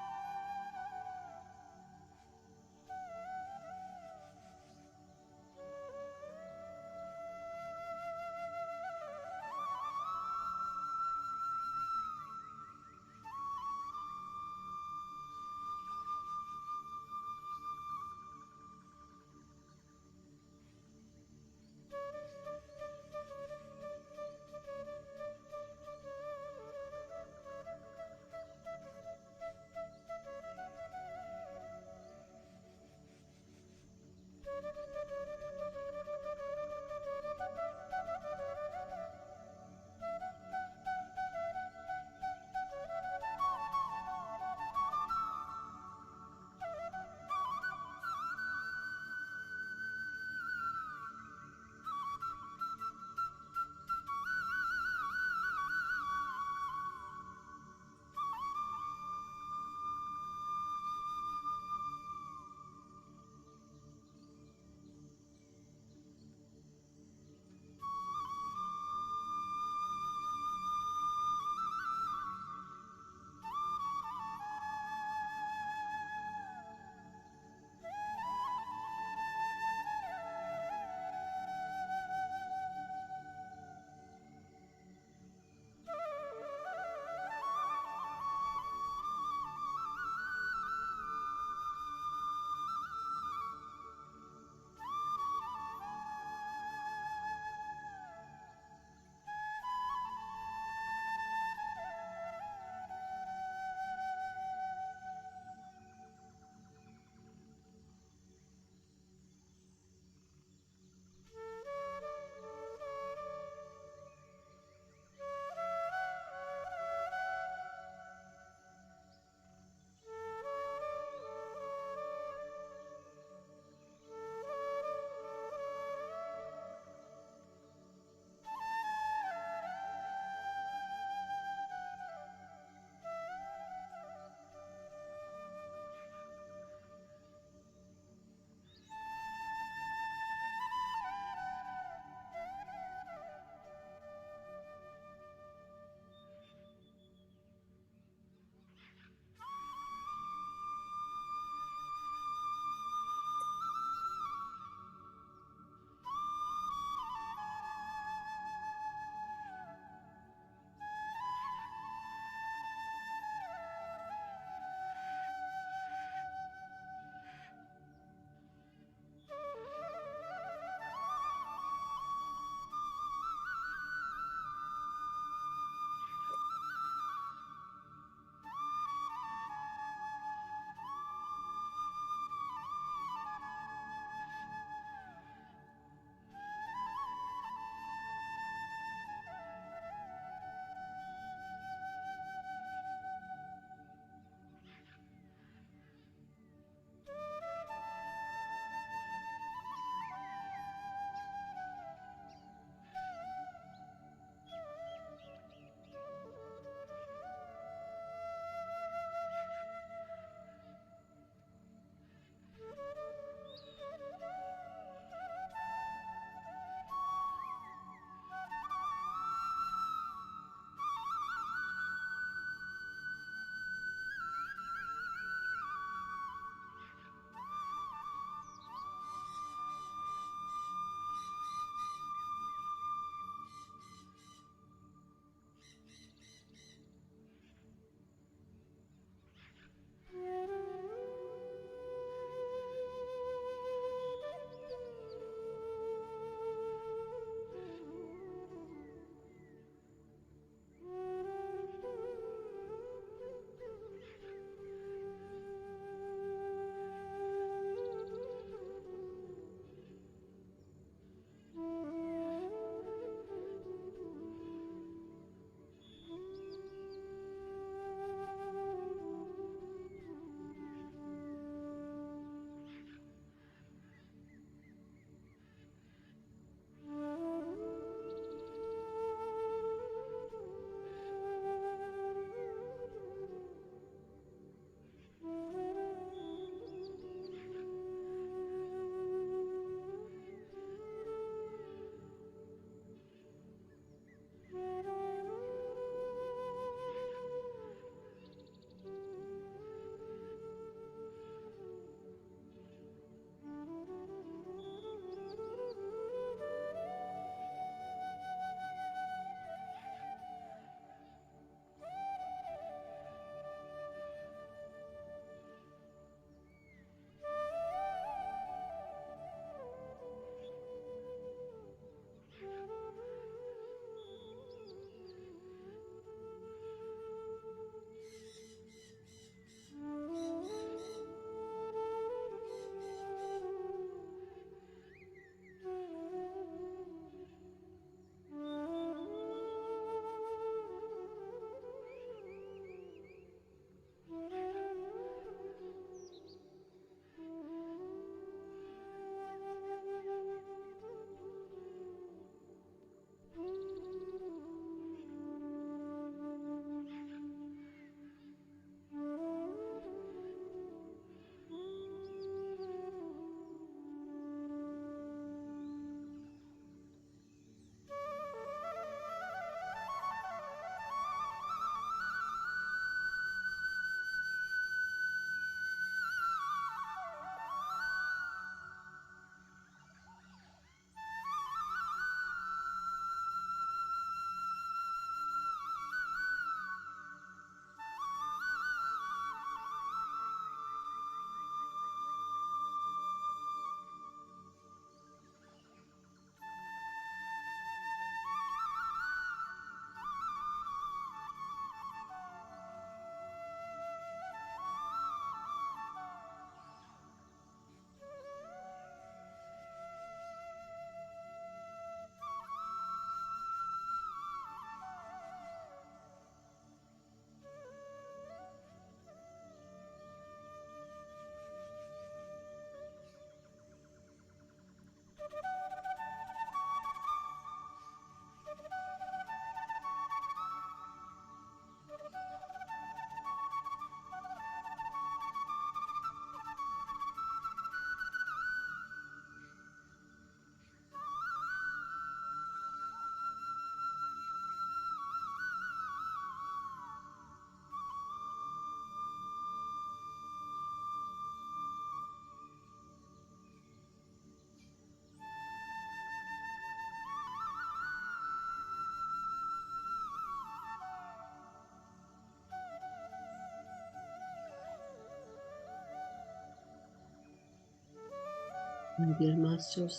डियर मास्टर्स,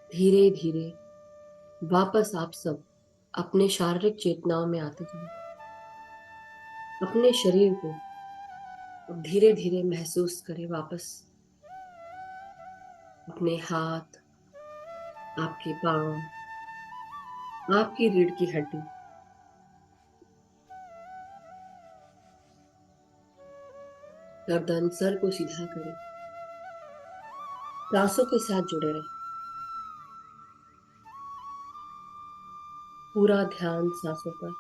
धीरे धीरे वापस आप सब अपने शारीरिक चेतनाओं में आते जाओ। अपने शरीर को धीरे धीरे महसूस करें वापस। अपने हाथ, आपके पांव, आपकी रीढ़ की हड्डी, गर्दन, सर को सीधा करें। सांसों के साथ जुड़े रहें। पूरा ध्यान सांसों पर।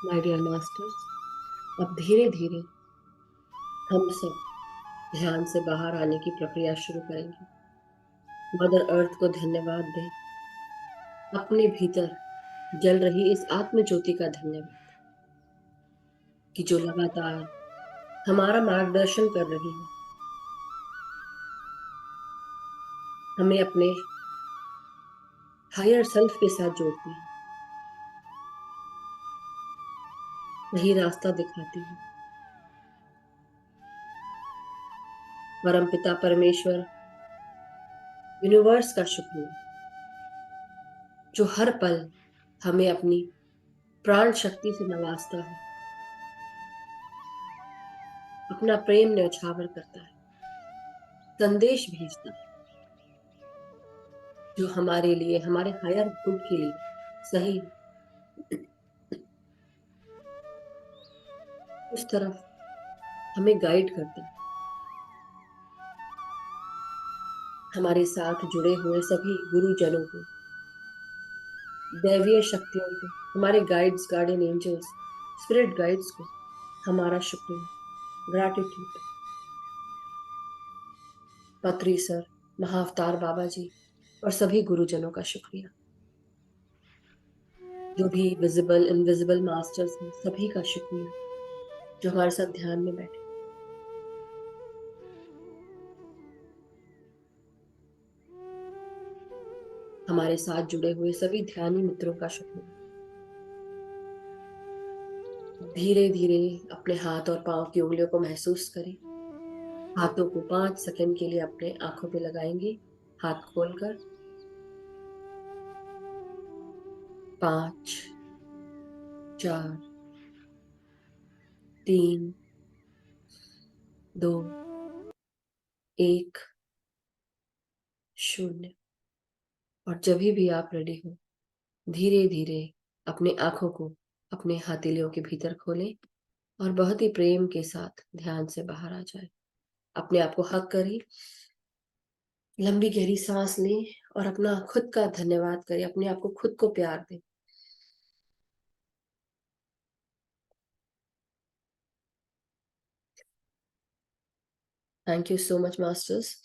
माय डियर मास्टर्स, अब धीरे धीरे हम सब ध्यान से बाहर आने की प्रक्रिया शुरू करेंगे। मदर अर्थ को धन्यवाद दें। अपने भीतर जल रही इस आत्म ज्योति का धन्यवाद कि जो लगातार हमारा मार्गदर्शन कर रही है, हमें अपने हायर सेल्फ के साथ जोड़ती है, सही रास्ता दिखाती है। परमपिता परमेश्वर, यूनिवर्स का शुक्रिया जो हर पल हमें अपनी प्राण शक्ति से नवाजता है, अपना प्रेम न्यौछावर करता है, संदेश भेजता है जो हमारे लिए, हमारे हायर गुड के लिए सही है। उस तरफ हमें गाइड करता है। हमारे साथ जुड़े हुए सभी गुरुजनों को, दैवीय शक्तियों को, हमारे guides, guardian angels, spirit guides को हमारा शुक्रिया, ग्रैटिट्यूड। पत्री सर, महाअवतार बाबा जी और सभी गुरुजनों का शुक्रिया। जो भी विजिबल इनविजिबल मास्टर्स हैं, सभी का शुक्रिया जो हमारे साथ ध्यान में बैठे। हमारे साथ जुड़े हुए सभी ध्यानी मित्रों का शुक्रिया। धीरे धीरे अपने हाथ और पांव की उंगलियों को महसूस करें। हाथों को 5 सेकंड के लिए अपने आंखों पे लगाएंगे, हाथ खोलकर। 5, 4, 3, 2, 1। शून्य। और जब भी आप रेडी हो, धीरे धीरे अपनी आंखों को अपने हथेलियों के भीतर खोलें और बहुत ही प्रेम के साथ ध्यान से बाहर आ जाए। अपने आप को हक करें, लंबी गहरी सांस लें और अपना खुद का धन्यवाद करें, अपने आप को खुद को प्यार दें। Thank you so much masters.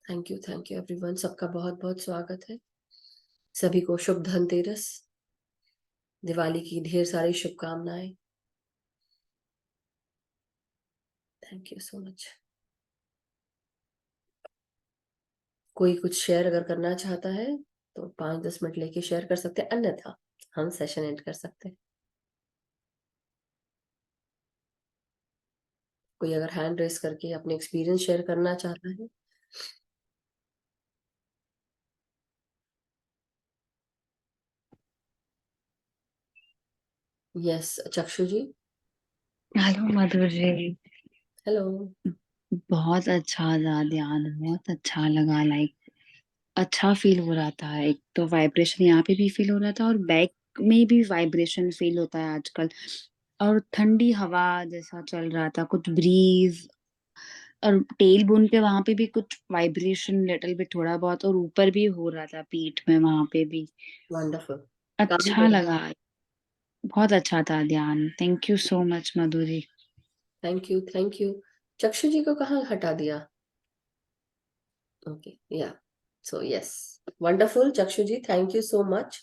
Thank you everyone. सबका बहुत बहुत स्वागत है। सभी को शुभ धनतेरस, दिवाली की ढेर सारी शुभकामनाएं। Thank you so much. कोई कुछ शेयर अगर करना चाहता है तो 5-10 मिनट लेके शेयर कर सकते हैं, अन्यथा हम सेशन एंड कर सकते हैं। कोई अगर हैंड रेस करके अपने एक्सपीरियंस शेयर करना चाहता है। यस चक्षु जी। हेलो मधुर जी। हेलो। बहुत अच्छा था ध्यान, बहुत अच्छा लगा। लाइक अच्छा फील हो रहा था। एक तो वाइब्रेशन यहाँ पे भी फील हो रहा था और बैक में भी वाइब्रेशन फील होता है आजकल। और ठंडी हवा जैसा चल रहा था, कुछ ब्रीज, और टेल बोन पे वहां पे भी कुछ वाइब्रेशन लिटिल भी थोड़ा बहुत, और ऊपर भी हो रहा था पीठ में वहां पे भी। वंडरफुल। अच्छा लगा, बहुत अच्छा था ध्यान। Thank you so much Madhuri. Thank you. चक्षु जी को कहाँ हटा दिया? ओके या सो यस वंडरफुल। चक्षु जी थैंक यू सो मच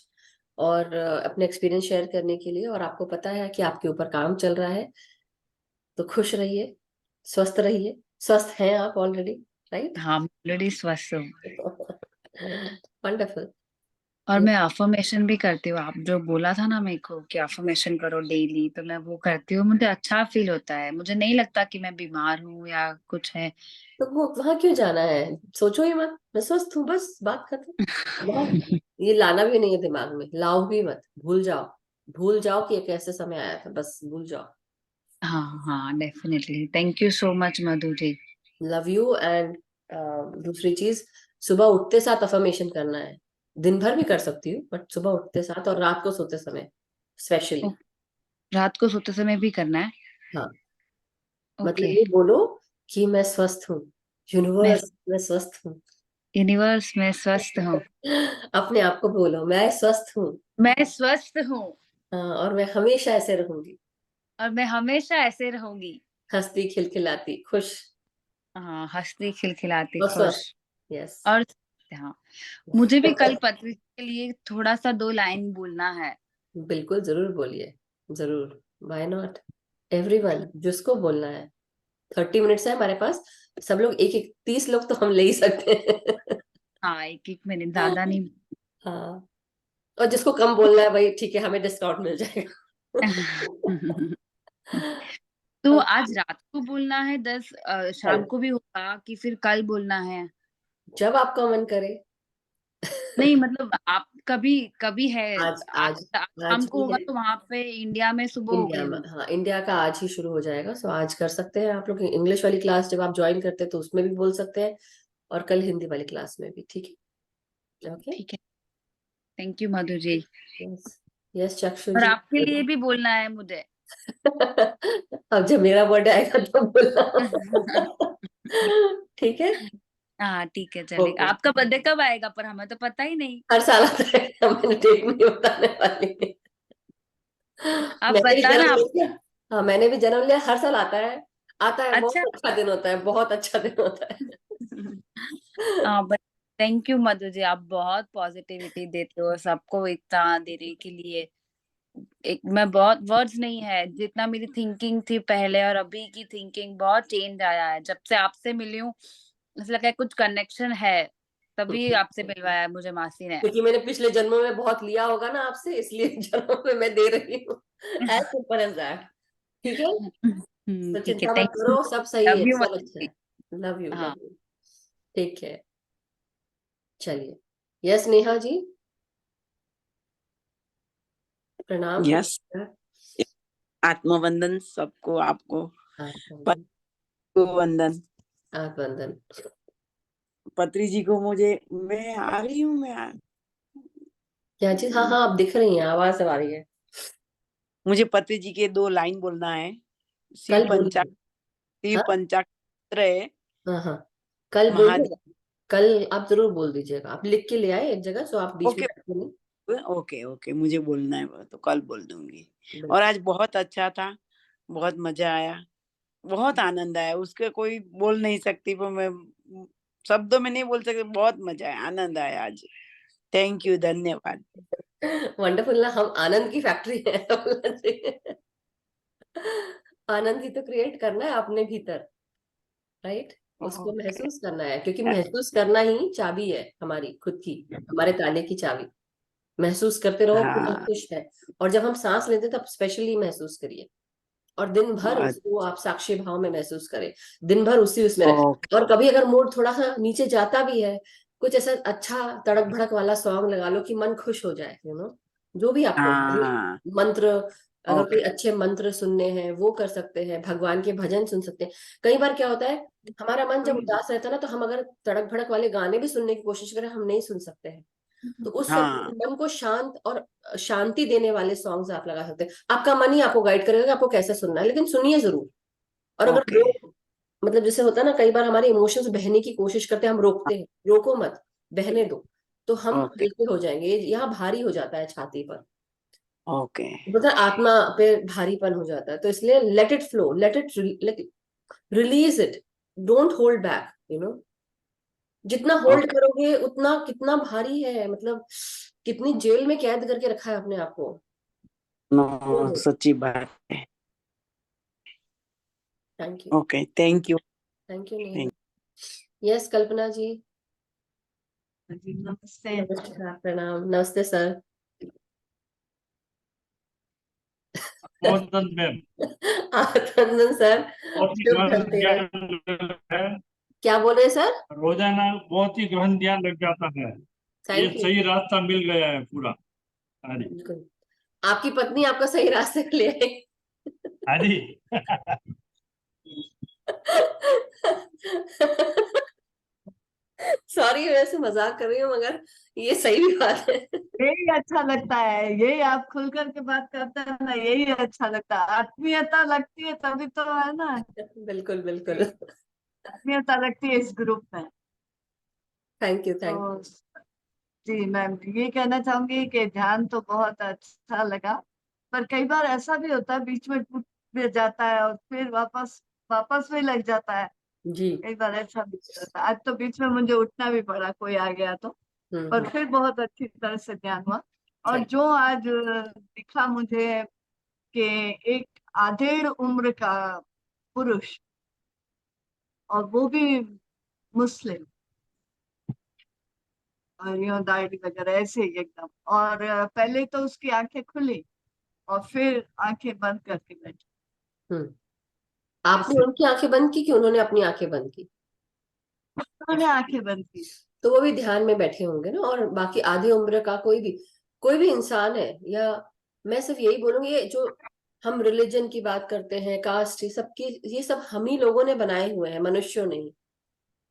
और अपने एक्सपीरियंस शेयर करने के लिए। और आपको पता है कि आपके ऊपर काम चल रहा है, तो खुश रहिए, स्वस्थ रहिए। स्वस्थ हैं आप ऑलरेडी, राइट? हाँ, ऑलरेडी स्वस्थ हूँ। वंडरफुल। और मैं अफर्मेशन भी करती हूँ। आप जो बोला था ना मेरे को कि अफर्मेशन करो डेली, तो मैं वो करती हूँ। मुझे अच्छा फील होता है। मुझे नहीं लगता कि मैं बीमार हूँ या कुछ है। तो वो वहां क्यों जाना है? सोचो ही मत, मैं स्वस्थ हूँ, बस बात खत्म। बहुत ये लाना भी नहीं है दिमाग में, लाओ भी मत, भूल जाओ। भूल जाओ कि एक ऐसे समय आया था, बस भूल जाओ। हाँ हाँ, definitely. Thank you so much Madhu ji. Love you. And दूसरी चीज, सुबह उठते साथ अफर्मेशन करना है। दिन भर भी कर सकती हूँ, बट सुबह उठते साथ और रात को सोते समय स्पेशली। रात को सोते समय भी करना है? हाँ, ओके। मतलब ये बोलो कि मैं स्वस्थ हूँ, मैं यूनिवर्स मैं स्वस्थ हूँ। यूनिवर्स में स्वस्थ हूँ। अपने आप को बोलो मैं स्वस्थ हूँ। मैं स्वस्थ हूँ और मैं हमेशा ऐसे रहूंगी, और मैं हमेशा ऐसे रहूंगी। हंसती खिलखिलाती खुश हाँ, हंसती खिलखिलाती और खुश। स्वस्थ। यस। और हाँ, मुझे भी कल पत्र के लिए थोड़ा सा 2 लाइन बोलना है। बिल्कुल जरूर बोलिए, जरूर। व्हाई नॉट, एवरीवन जिसको बोलना है। 30 मिनट्स है हमारे पास, सब लोग एक एक 30 लोग तो हम ले ही सकते हैं। हाँ, 1-1 मिनट, ज्यादा नहीं। हाँ, और जिसको कम बोलना है भाई ठीक है, हमें डिस्काउंट मिल जाएगा। तो आज रात को बोलना है 10 शाम कल, को भी होगा कि फिर कल बोलना है? जब आपका मन करे। नहीं मतलब आप कभी कभी है। आज आज आज शाम आज को भी होगा है तो वहां पे इंडिया में सुबह हो इंडिया गई में। होगी। हाँ, इंडिया का आज ही शुरू हो जाएगा, सो आज कर सकते हैं आप लोग। इंग्लिश वाली क्लास जब आप ज्वाइन करते हैं तो उसमें भी बोल सकते हैं, और कल हिंदी वाली क्लास में भी, ठीक है? ओके। ठीक है। Thank you Madhu ji. Yes. Yes Chakshu और जी। आपके लिए भी बोलना है मुझे। अब जब मेरा बर्थडे आएगा तो बोलना। ठीक है। हाँ ठीक है, चलेगा। ओके। आपका बर्थडे कब आएगा? पर हमें तो पता ही नहीं। हर साल आता है, मैंने डेट नहीं बताने वाली। आप मैंने भी बताना जन्म आप। लिया। हाँ, मैंने भी जन्म लिया, हर साल आता है। आता है, अच्छा। बहुत अच्छा दिन होता है, बहुत अच्छा दिन होता है। हाँ बट थैंक यू मधु जी, आप बहुत पॉजिटिविटी देते हो सबको इतना देने के लिए। एक मैं बहुत वर्ड्स नहीं है, जितना मेरी थिंकिंग थी पहले और अभी की थिंकिंग बहुत चेंज आया है जब से आपसे मिली हूँ। ऐसा लगा है कुछ कनेक्शन है, तभी आपसे मिलवाया है मुझे मासी ने। क्योंकि मैंने पिछले जन्मों में बहुत लिया होगा ना आपसे, इसलिए जन्मों में मैं दे रही हूँ। As simple as that. ठीक है, तो ठीक है। चिंता मत थैंक यू। करो, सब सही लव है, यू सब मधु अच्छा जी। है। लव यू, हाँ। Love you. ठीक है, चलिए। यस नेहा जी, प्रणाम। यस, आत्मवंदन सबको, आपको आप सबको वंदन। वंदन। पत्री जी को मैं आ रही हूँ क्या चीज? हाँ हाँ, आप दिख रही हैं, आवाज आ रही है। मुझे पत्री जी के 2 लाइन बोलना है। शिव कल बोलिए। हाँ पंचाक्षर है हाँ हाँ, कल महादेव। बोलिएगा। कल आप जरूर बोल दीजिएगा, आप लिख के ले आए एक जगह, सो आप बीच में ओके रखिए नहीं। ओके ओके, मुझे बोलना है वो, तो कल बोल दूंगी। और बिल्कुल। आज बहुत अच्छा था, बहुत मजा आया, बहुत आनंद आया। उसके कोई बोल नहीं सकती, पर मैं शब्दों में नहीं बोल सकती। बहुत मजा आया, आनंद आया आज। थैंक यू, धन्यवाद। वंडरफुल ना, हम आनंद की फैक्ट्री है। आनंद ही तो क्रिएट करना है अपने भीतर, राइट? उसको ओके। महसूस करना है, क्योंकि महसूस करना ही चाबी है हमारी खुद की, हमारे ताले की चाबी। महसूस करते रहो कि हम हाँ, खुश है। और जब हम सांस लेते तब स्पेशली महसूस करिए, और दिन भर उसको आप साक्षी भाव में महसूस करें, दिन भर उसी उसमें ओके। रखें। और कभी अगर मूड थोड़ा सा नीचे जाता भी है, कुछ ऐसा अच्छा तड़क भड़क वाला सॉन्ग लगा लो कि मन खुश हो जाए, जो भी आपको हाँ, मंत्र, अगर कोई ओके। अच्छे मंत्र सुनने हैं वो कर सकते हैं, भगवान के भजन सुन सकते हैं। कई बार क्या होता है, हमारा मन जब उदास रहता है ना, तो हम अगर तड़क भड़क वाले गाने भी सुनने की कोशिश करें, हम नहीं सुन सकते हैं। तो उस समय हाँ, मन को शांत और शांति देने वाले सॉन्ग्स आप लगा सकते हैं। आपका मन ही आपको गाइड करेगा कि आपको कैसे सुनना है, लेकिन सुनिए जरूर। और अगर ओके मतलब जैसे होता है ना, कई बार हमारे इमोशंस बहने की कोशिश करते हैं, हम रोकते हैं, रोको मत, बहने दो, तो हम ओके हल्के हो जाएंगे। यहाँ भारी हो जाता है छाती पर, ओके मतलब आत्मा पे भारीपन हो जाता है। तो इसलिए let it flow, let it release it, don't hold back. जितना होल्ड ओके। करोगे उतना कितना भारी है, मतलब कितनी जेल में कैद करके रखा है अपने आप को। सच्ची बात है। Thank you. Okay, thank you. Thank you नहीं। यस कल्पना जी। जी नमस्ते। नमस्कार, प्रणाम, नमस्ते सर। बहुत मैम, आनंदन सर, बहुत ही शुभ गहन धनतेरस। ध्यान है। क्या बोल रहे हैं सर? रोजाना बहुत ही गहन ध्यान लग जाता है। ये थैंक यू। सही रास्ता मिल गया है पूरा। हाँ जी, बिल्कुल, आपकी पत्नी आपका सही रास्ते पे ले आई। हाँ जी। सॉरी, वैसे मजाक कर रही हूँ, मगर ये सही भी बात है। यही अच्छा लगता है, यही आप खुल करके बात करते हैं ना, यही अच्छा लगता है। आत्मीयता लगती है तभी तो, है ना। बिल्कुल बिल्कुल। आत्मीयता लगती है इस ग्रुप में। थैंक यू, थैंक तो यू। जी मैं ये कहना चाहूंगी कि ध्यान तो बहुत अच्छा लगा, पर कई बार ऐसा भी होता है बीच में टूट भी जाता है और फिर वापस वापस भी लग जाता है। जी। कई बार ऐसा भी होता है। आज तो बीच में मुझे उठना भी पड़ा, कोई आ गया तो, पर फिर बहुत अच्छी तरह से ध्यान हुआ। और थैंक जो आज दिखा मुझे कि एक आधेड़ उम्र का पुरुष, और वो भी मुस्लिम, और यूं दाढ़ी वगैरह ऐसे ही एकदम, और पहले तो उसकी आंखें खुली और फिर आंखें बंद करके बैठी हम्म। आपने ऐसे। उनकी आंखें बंद की कि उन्होंने अपनी आंखें बंद की? उन्होंने आंखें बंद की। तो वो भी ध्यान में बैठे होंगे ना। और बाकी आधी उम्र का कोई भी इंसान है, या मैं सिर्फ यही बोलूंगी, ये जो हम रिलीजन की बात करते हैं, कास्ट, ये सब हम ही लोगों ने बनाए हुए हैं, मनुष्यों ने ही।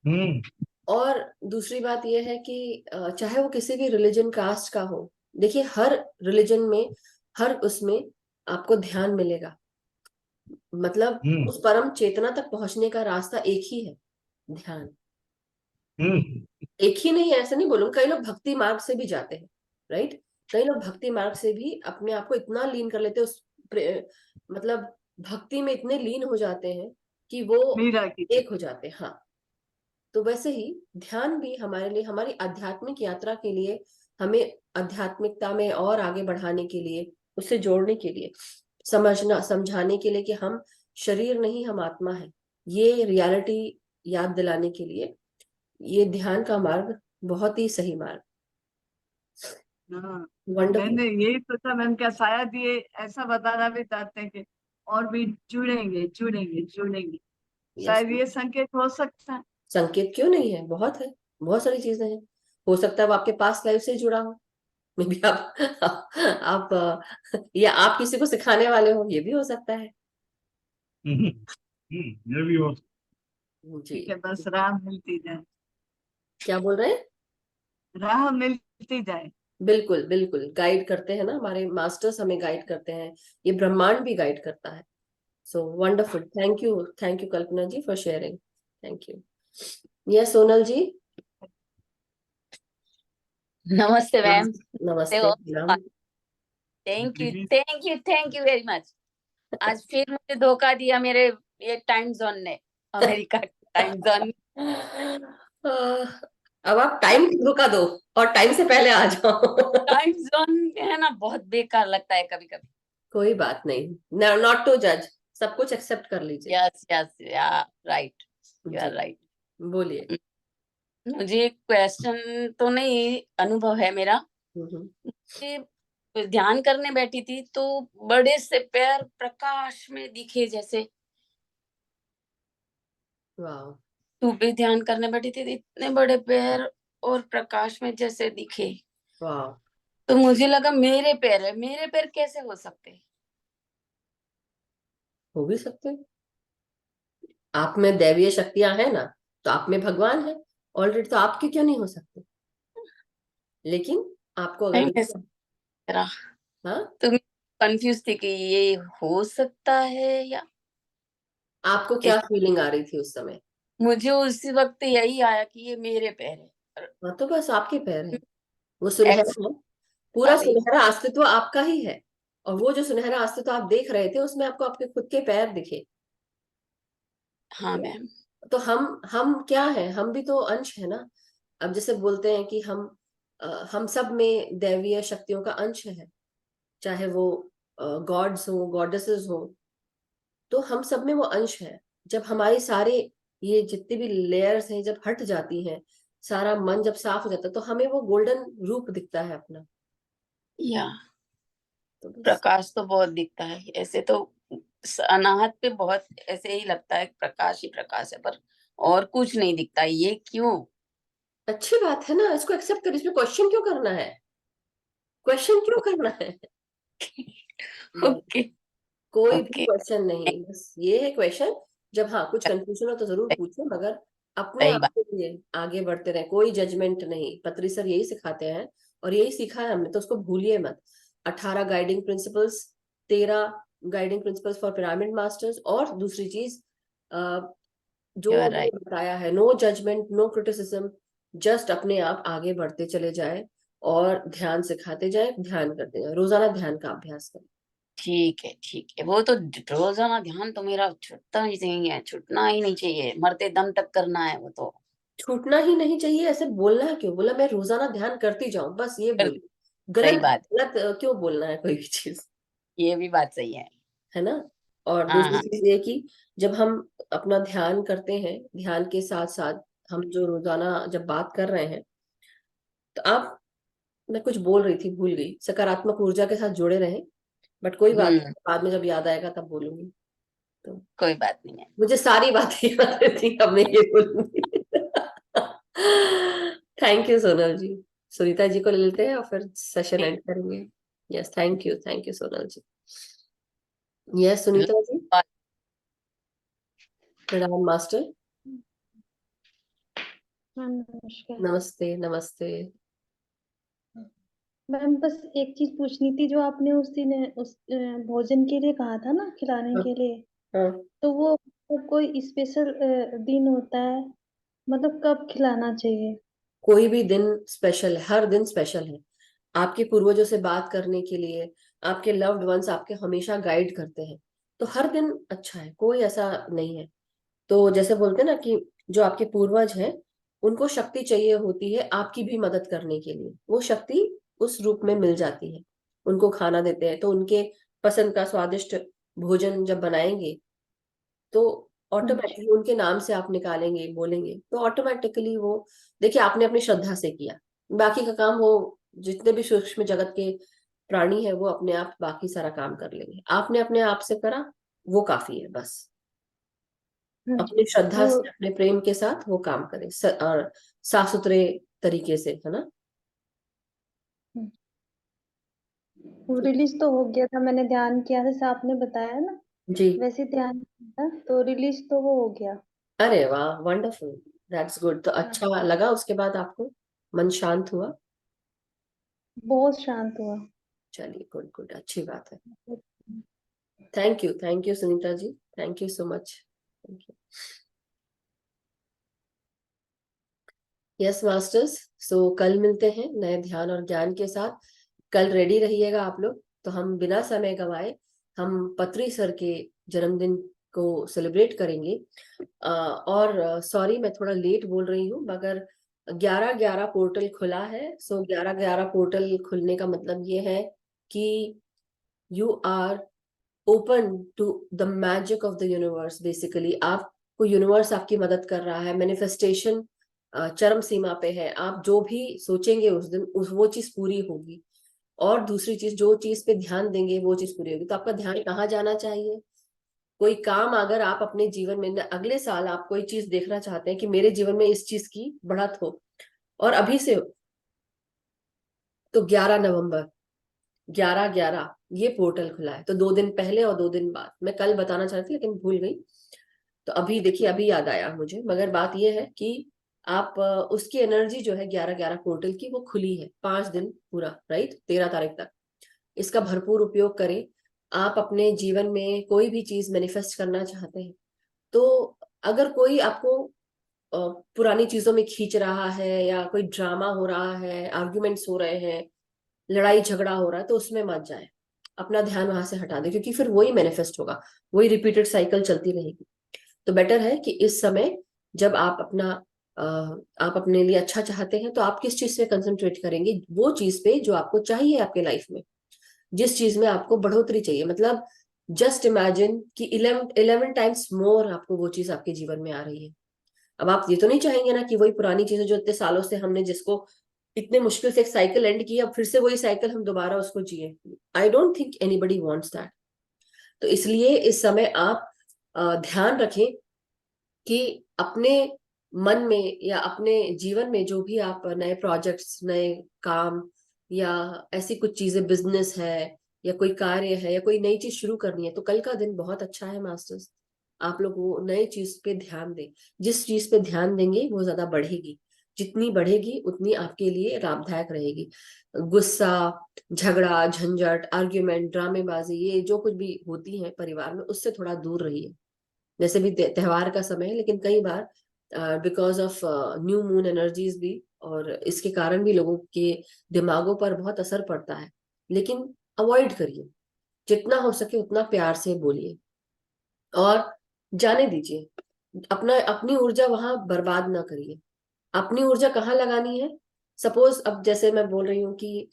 हम्म और दूसरी बात यह है कि चाहे वो किसी भी रिलीजन कास्ट का हो, देखिए हर रिलीजन में, हर उसमें आपको ध्यान मिलेगा। मतलब हम्म उस परम चेतना तक पहुंचने का रास्ता एक ही है, ध्यान। हम्म एक ही नहीं है ऐसा नहीं बोलूंगा, कई लोग भक्ति मार्ग से भी जाते हैं, राइट? कई लोग भक्ति मार्ग से भी अपने आप को इतना लीन कर लेते हैं मतलब भक्ति में इतने लीन हो जाते हैं कि वो मीरा की। एक हो जाते हैं। हाँ, तो वैसे ही ध्यान भी हमारे लिए, हमारी आध्यात्मिक यात्रा के लिए, हमें आध्यात्मिकता में और आगे बढ़ाने के लिए, उससे जोड़ने के लिए, समझाने के लिए कि हम शरीर नहीं, हम आत्मा है, ये रियलिटी याद दिलाने के लिए ये ध्यान का मार्ग बहुत ही सही मार्ग। हाँ, वंडरफुल। मैंने यही सोचा, मैंने क्या शायद ये ऐसा बताना भी चाहते हैं कि और भी जुड़ेंगे जुड़ेंगे जुड़ेंगे, यस, शायद ये संकेत हो सकता है। संकेत क्यों नहीं है, बहुत है, बहुत सारी चीजें हैं। हो सकता है वो आपके पास लाइफ से जुड़ा हो, मे बी आप या आप किसी को सिखाने वाले हो, ये भी हो सकता है। ये भी हो। जी। ठीक है, बस राह मिलती जाए। क्या बोल रहे हैं? राह मिलती जाए। बिल्कुल बिल्कुल, गाइड करते हैं ना, हमारे मास्टर्स हमें गाइड करते हैं, ये ब्रह्मांड भी गाइड करता है। So wonderful, thank you Kalpana ji for sharing, thank you. Yes Sonal ji. नमस्ते मैम। नमस्ते प्रणाम। Thank you very much. आज फिर मुझे धोखा दिया मेरे ये टाइम जोन ने, अमेरिका टाइम जोन। अब आप टाइम को धोखा दो और टाइम से पहले आ जाओ। टाइम जोन है ना, बहुत बेकार लगता है कभी कभी। कोई बात नहीं, नॉट टू जज, सब कुछ एक्सेप्ट कर लीजिए। यस यस या right, you ji are right. बोलिए। मुझे एक क्वेश्चन तो नहीं, अनुभव है मेरा। हम्म। मुझे ध्यान करने बैठी थी तो बड़े से पैर प्रकाश में दिखे, जैसे वाह। सुबह ध्यान करने बैठी थी, इतने बड़े पैर और प्रकाश में जैसे दिखे। वाह, तो मुझे लगा मेरे पैर है, मेरे पैर कैसे हो सकते हैं? हो भी सकते हैं। आप में दैवीय शक्तियां हैं ना, तो आप में भगवान है ऑलरेडी, तो आपके क्यों नहीं हो सकते? लेकिन आपको अगर नहीं है लगता मेरा। हाँ, तो मैं कंफ्यूज थी कि ये हो सकता है या आपको क्या फीलिंग आ रही थी उस समय? मुझे उसी वक्त यही आया कि ये मेरे पैर है। हाँ, तो बस आपके पैर है, वो सुनहरा एक्स है, पूरा आ गई। सुनहरा अस्तित्व आपका ही है। और वो जो सुनहरा अस्तित्व आप देख रहे थे, उसमें आपको आपके खुद के पैर दिखे। हाँ मैम। तो हम क्या है, हम भी तो अंश है ना। अब जैसे बोलते हैं कि हम सब में दैवीय शक्तियों का अंश है, चाहे वो गॉड्स हो गॉडेसेस हो, तो हम सब में वो अंश है। जब हमारी सारे ये जितनी भी लेयर्स हैं जब हट जाती हैं, सारा मन जब साफ हो जाता है, तो हमें वो गोल्डन रूप दिखता है अपना। या तो बस। प्रकाश तो बहुत दिखता है ऐसे तो, अनाहत पे बहुत ऐसे ही लगता है प्रकाश ही प्रकाश है, पर और कुछ नहीं दिखता, ये क्यों? अच्छी बात है ना, इसको एक्सेप्ट करो, इसमें क्वेश्चन क्यों करना है? क्वेश्चन क्यों करना है? बस, ओके कोई भी ओके। क्वेश्चन नहीं, बस ये है क्वेश्चन। जब हाँ कुछ कंफ्यूजन हो तो जरूर पूछो, मगर अपने सही आप बात। के लिए आगे बढ़ते रहे, कोई जजमेंट नहीं। पत्री सर यही सिखाते हैं और यही सीखा है हमने, तो उसको भूलिए मत। 18 guiding principles, 13 guiding principles for pyramid masters, और दूसरी चीज जो यू आर उन्होंने राइट। बताया है, no judgement no criticism, just अपने आप आगे बढ़ते चले जाए और ध्यान सिखाते जाए, ध्यान करते जाए, रोजाना ध्यान का अभ्यास करें। ठीक है, वो तो रोजाना ध्यान तो मेरा छूटता ही नहीं है, छूटना ही नहीं चाहिए, मरते दम तक करना है वो तो। छूटना ही नहीं चाहिए, ऐसे बोलना है क्यों? बोला मैं रोजाना ध्यान करती जाऊं, बस ये फिर बोली। सही गलत बात, गलत क्यों बोलना है कोई भी चीज, ये भी बात सही है ना। और हाँ दूसरी हाँ। चीज ये कि जब हम अपना ध्यान करते हैं, ध्यान के साथ साथ हम जो रोजाना जब बात कर रहे हैं, तो आप, मैं कुछ बोल रही थी भूल गई, सकारात्मक ऊर्जा के साथ जुड़े रहें। बट कोई बात नहीं, बाद में जब याद आएगा तब बोलूंगी। तो कोई बात नहीं है। मुझे सारी बातें याद रहती, अब मैं ये बोलूंगी। Thank you Sonal ji. सुनीता जी को ले लेते हैं और फिर सेशन एंड करेंगे। Yes, thank you Sonal ji. Yes Sunita ji. प्रणाम मास्टर। मैम नमस्कार। नमस्ते नमस्ते। मैम बस एक चीज पूछनी थी, जो आपने उस दिन भोजन के लिए कहा था ना, खिलाने हाँ के लिए, हाँ। तो वो कोई स्पेशल दिन होता है, मतलब कब खिलाना चाहिए? कोई भी दिन स्पेशल है, हर दिन स्पेशल है। आपके पूर्वजों से बात करने के लिए आपके लव्ड वंस आपके हमेशा गाइड करते हैं, तो हर दिन अच्छा है, कोई ऐसा नहीं है। तो जैसे बोलते हैं ना कि जो आपके पूर्वज हैं, उनको शक्ति चाहिए होती है आपकी भी मदद करने के लिए, वो शक्ति उस रूप में मिल जाती है। उनको खाना देते हैं तो उनके पसंद का स्वादिष्ट भोजन जब बनाएंगे, तो अच्छा। ऑटोमेटिकली उनके नाम से आप निकालेंगे बोलेंगे, तो ऑटोमेटिकली वो, देखिए आपने अपनी श्रद्धा से किया, बाकी का काम वो जितने भी सूक्ष्म जगत के प्राणी है वो अपने आप बाकी सारा काम कर लेंगे। आपने अपने आप से करा, वो काफी है बस। अच्छा। अपनी श्रद्धा वो से अपने प्रेम के साथ वो काम करें, और साफ सुथरे तरीके से, है ना। वो रिलीज तो हो गया था, मैंने ध्यान किया था, जैसे आपने बताया ना, जी। वैसे ध्यान किया था, तो रिलीज तो वो हो गया। अरे वाह, वंडरफुल। That's good. तो अच्छा लगा उसके बाद आपको, मन शांत हुआ? बहुत शांत हुआ। चलिए, गुड गुड, अच्छी बात है। Thank you Sunita ji, thank you so much. Thank you. Yes masters, so कल मिलते हैं नए ध्यान और ज्ञान के साथ। कल रेडी रहिएगा आप लोग। तो हम बिना समय गवाए हम पत्री सर के जन्मदिन को सेलिब्रेट करेंगे। और सॉरी मैं थोड़ा लेट बोल रही हूँ, मगर 11/11 पोर्टल खुला है। सो 11/11 पोर्टल खुलने का मतलब ये है कि you are open to the magic of the universe. Basically आपको यूनिवर्स आपकी मदद कर रहा है। मैनिफेस्टेशन चरम सीमा पे है। आप जो भी सोचेंगे उस दिन वो चीज पूरी होगी। और दूसरी चीज, जो चीज पे ध्यान देंगे वो चीज पूरी होगी। तो आपका ध्यान कहाँ जाना चाहिए? कोई काम अगर आप अपने जीवन में अगले साल आप कोई चीज देखना चाहते हैं कि मेरे जीवन में इस चीज की बढ़त हो और अभी से हो, तो 11 नवंबर 11/11 ये पोर्टल खुला है। तो 2 दिन पहले और 2 दिन बाद, मैं कल बताना चाहती थी लेकिन भूल गई। तो अभी देखिए, अभी याद आया मुझे। मगर बात ये है कि आप उसकी एनर्जी जो है 11/11 पोर्टल की, वो खुली है 5 दिन पूरा, राइट, 13 तारीख तक। इसका भरपूर उपयोग करें। आप अपने जीवन में कोई भी चीज मैनिफेस्ट करना चाहते हैं, तो अगर कोई आपको पुरानी चीजों में खींच रहा है या कोई ड्रामा हो रहा है, आर्ग्यूमेंट्स हो रहे हैं, लड़ाई झगड़ा हो रहा है, तो उसमें मत जाए। अपना ध्यान वहां से हटा दे, क्योंकि फिर वही मैनिफेस्ट होगा, वही रिपीटेड साइकिल चलती रहेगी। तो बेटर है कि इस समय जब आप आप अपने लिए अच्छा चाहते हैं, तो आप किस चीज पे कंसंट्रेट करेंगे? वो चीज पे जो आपको चाहिए आपके लाइफ में, जिस चीज में आपको बढ़ोतरी चाहिए। मतलब जस्ट इमेजिन कि 11 टाइम्स मोर आपको वो चीज आपके जीवन में आ रही है। अब आप ये तो नहीं चाहेंगे ना कि वही पुरानी चीजें जो इतने सालों से हमने, जिसको इतने मुश्किल से एक साइकिल एंड किया, अब फिर से वही साइकिल हम दोबारा उसको जिए। I don't think anybody wants that. तो इसलिए इस समय आप ध्यान रखें कि अपने मन में या अपने जीवन में जो भी आप नए प्रोजेक्ट्स, नए काम या ऐसी कुछ चीजें, बिजनेस है या कोई कार्य है या कोई नई चीज शुरू करनी है, तो कल का दिन बहुत अच्छा है मास्टर्स। आप लोग वो नई चीज पे ध्यान दें। जिस चीज पे ध्यान देंगे वो ज्यादा बढ़ेगी। जितनी बढ़ेगी उतनी आपके लिए लाभदायक रहेगी। गुस्सा, झगड़ा, झंझट, आर्ग्यूमेंट, ड्रामेबाजी, ये जो कुछ भी होती है परिवार में, उससे थोड़ा दूर रहिए। जैसे भी त्योहार का समय है, लेकिन कई बार because of new moon energies भी, और इसके कारण भी लोगों के दिमागों पर बहुत असर पड़ता है। लेकिन अवॉइड करिए, जितना हो सके उतना प्यार से बोलिए और जाने दीजिए। अपनी ऊर्जा वहां बर्बाद ना करिए। अपनी ऊर्जा कहाँ लगानी है? सपोज अब जैसे मैं बोल रही हूँ कि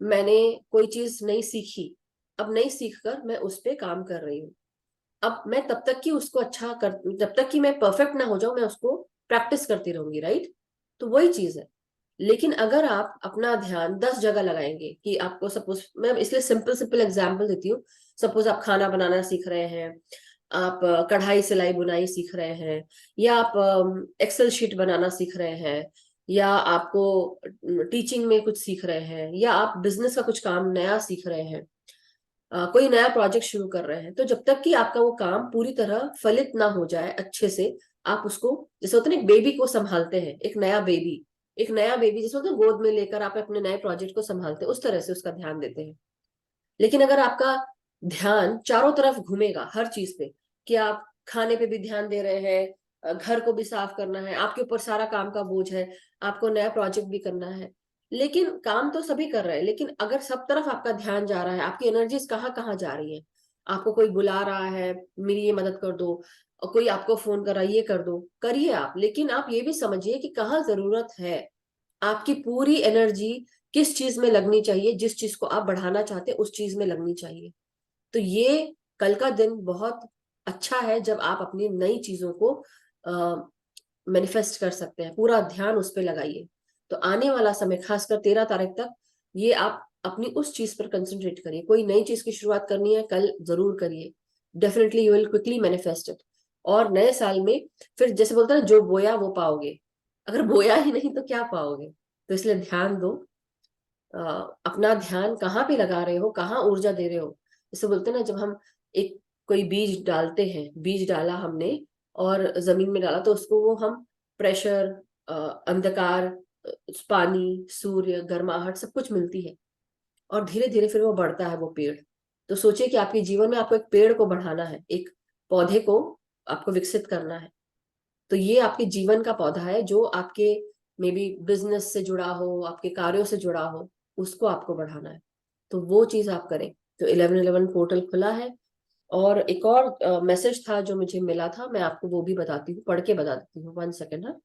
मैंने कोई चीज नहीं सीखी, अब नहीं सीख कर मैं उस पर काम कर रही हूँ। अब मैं तब तक कि उसको जब तक कि मैं परफेक्ट ना हो जाऊं, मैं उसको प्रैक्टिस करती रहूंगी, राइट? तो वही चीज है। लेकिन अगर आप अपना ध्यान 10 जगह लगाएंगे, कि आपको सपोज, मैं इसलिए सिंपल सिंपल एग्जांपल देती हूँ। सपोज आप खाना बनाना सीख रहे हैं, आप कढ़ाई सिलाई बुनाई सीख रहे हैं, या आप एक्सेल शीट बनाना सीख रहे हैं, या आपको टीचिंग में कुछ सीख रहे हैं, या आप बिजनेस का कुछ काम नया सीख रहे हैं, कोई नया प्रोजेक्ट शुरू कर रहे हैं, तो जब तक कि आपका वो काम पूरी तरह फलित ना हो जाए अच्छे से, आप उसको, जैसे होता है ना एक बेबी को संभालते हैं, एक नया बेबी जैसे होता है गोद में लेकर आप अपने नए प्रोजेक्ट को संभालते हैं, उस तरह से उसका ध्यान देते हैं। लेकिन अगर आपका ध्यान चारों तरफ घूमेगा हर चीज पे, कि आप खाने पे भी ध्यान दे रहे हैं, घर को भी साफ करना है, आपके ऊपर सारा काम का बोझ है, आपको नया प्रोजेक्ट भी करना है, लेकिन काम तो सभी कर रहे हैं, लेकिन अगर सब तरफ आपका ध्यान जा रहा है, आपकी एनर्जीज कहाँ कहाँ जा रही है? आपको कोई बुला रहा है, मेरी ये मदद कर दो, और कोई आपको फोन कर रहा है, ये कर दो, करिए आप, लेकिन आप ये भी समझिए कि कहाँ जरूरत है। आपकी पूरी एनर्जी किस चीज में लगनी चाहिए? जिस चीज को आप बढ़ाना चाहते हैं उस चीज में लगनी चाहिए। तो ये कल का दिन बहुत अच्छा है, जब आप अपनी नई चीजों को मैनिफेस्ट कर सकते हैं। पूरा ध्यान उस पर लगाइए। तो आने वाला समय, खासकर 13 तारीख तक, ये आप अपनी उस चीज पर कंसंट्रेट करिए। कोई नई चीज की शुरुआत करनी है, कल जरूर करिए। Definitely you will quickly manifest it. और नए साल में फिर जैसे बोलते हैं, जो बोया वो पाओगे। अगर बोया ही नहीं तो क्या पाओगे? तो इसलिए ध्यान दो। अपना ध्यान कहाँ पे लगा रहे हो, कहाँ ऊर्जा दे रहे हो। जैसे बोलते हैं ना, जब हम एक कोई बीज डालते हैं, बीज डाला हमने और जमीन में डाला, तो उसको वो हम प्रेशर, अंधकार, पानी, सूर्य, गर्माहट, सब कुछ मिलती है और धीरे धीरे फिर वो बढ़ता है वो पेड़। तो सोचिए कि आपके जीवन में आपको एक पेड़ को बढ़ाना है, एक पौधे को आपको विकसित करना है। तो ये आपके जीवन का पौधा है जो आपके मे बी बिजनेस से जुड़ा हो, आपके कार्यों से जुड़ा हो, उसको आपको बढ़ाना है। तो वो चीज आप करें। तो 1111 पोर्टल खुला है। और एक और मैसेज था जो मुझे मिला था, मैं आपको वो भी बताती हूँ, पढ़ के बता देती हूँ। 1 सेकेंड। हाँ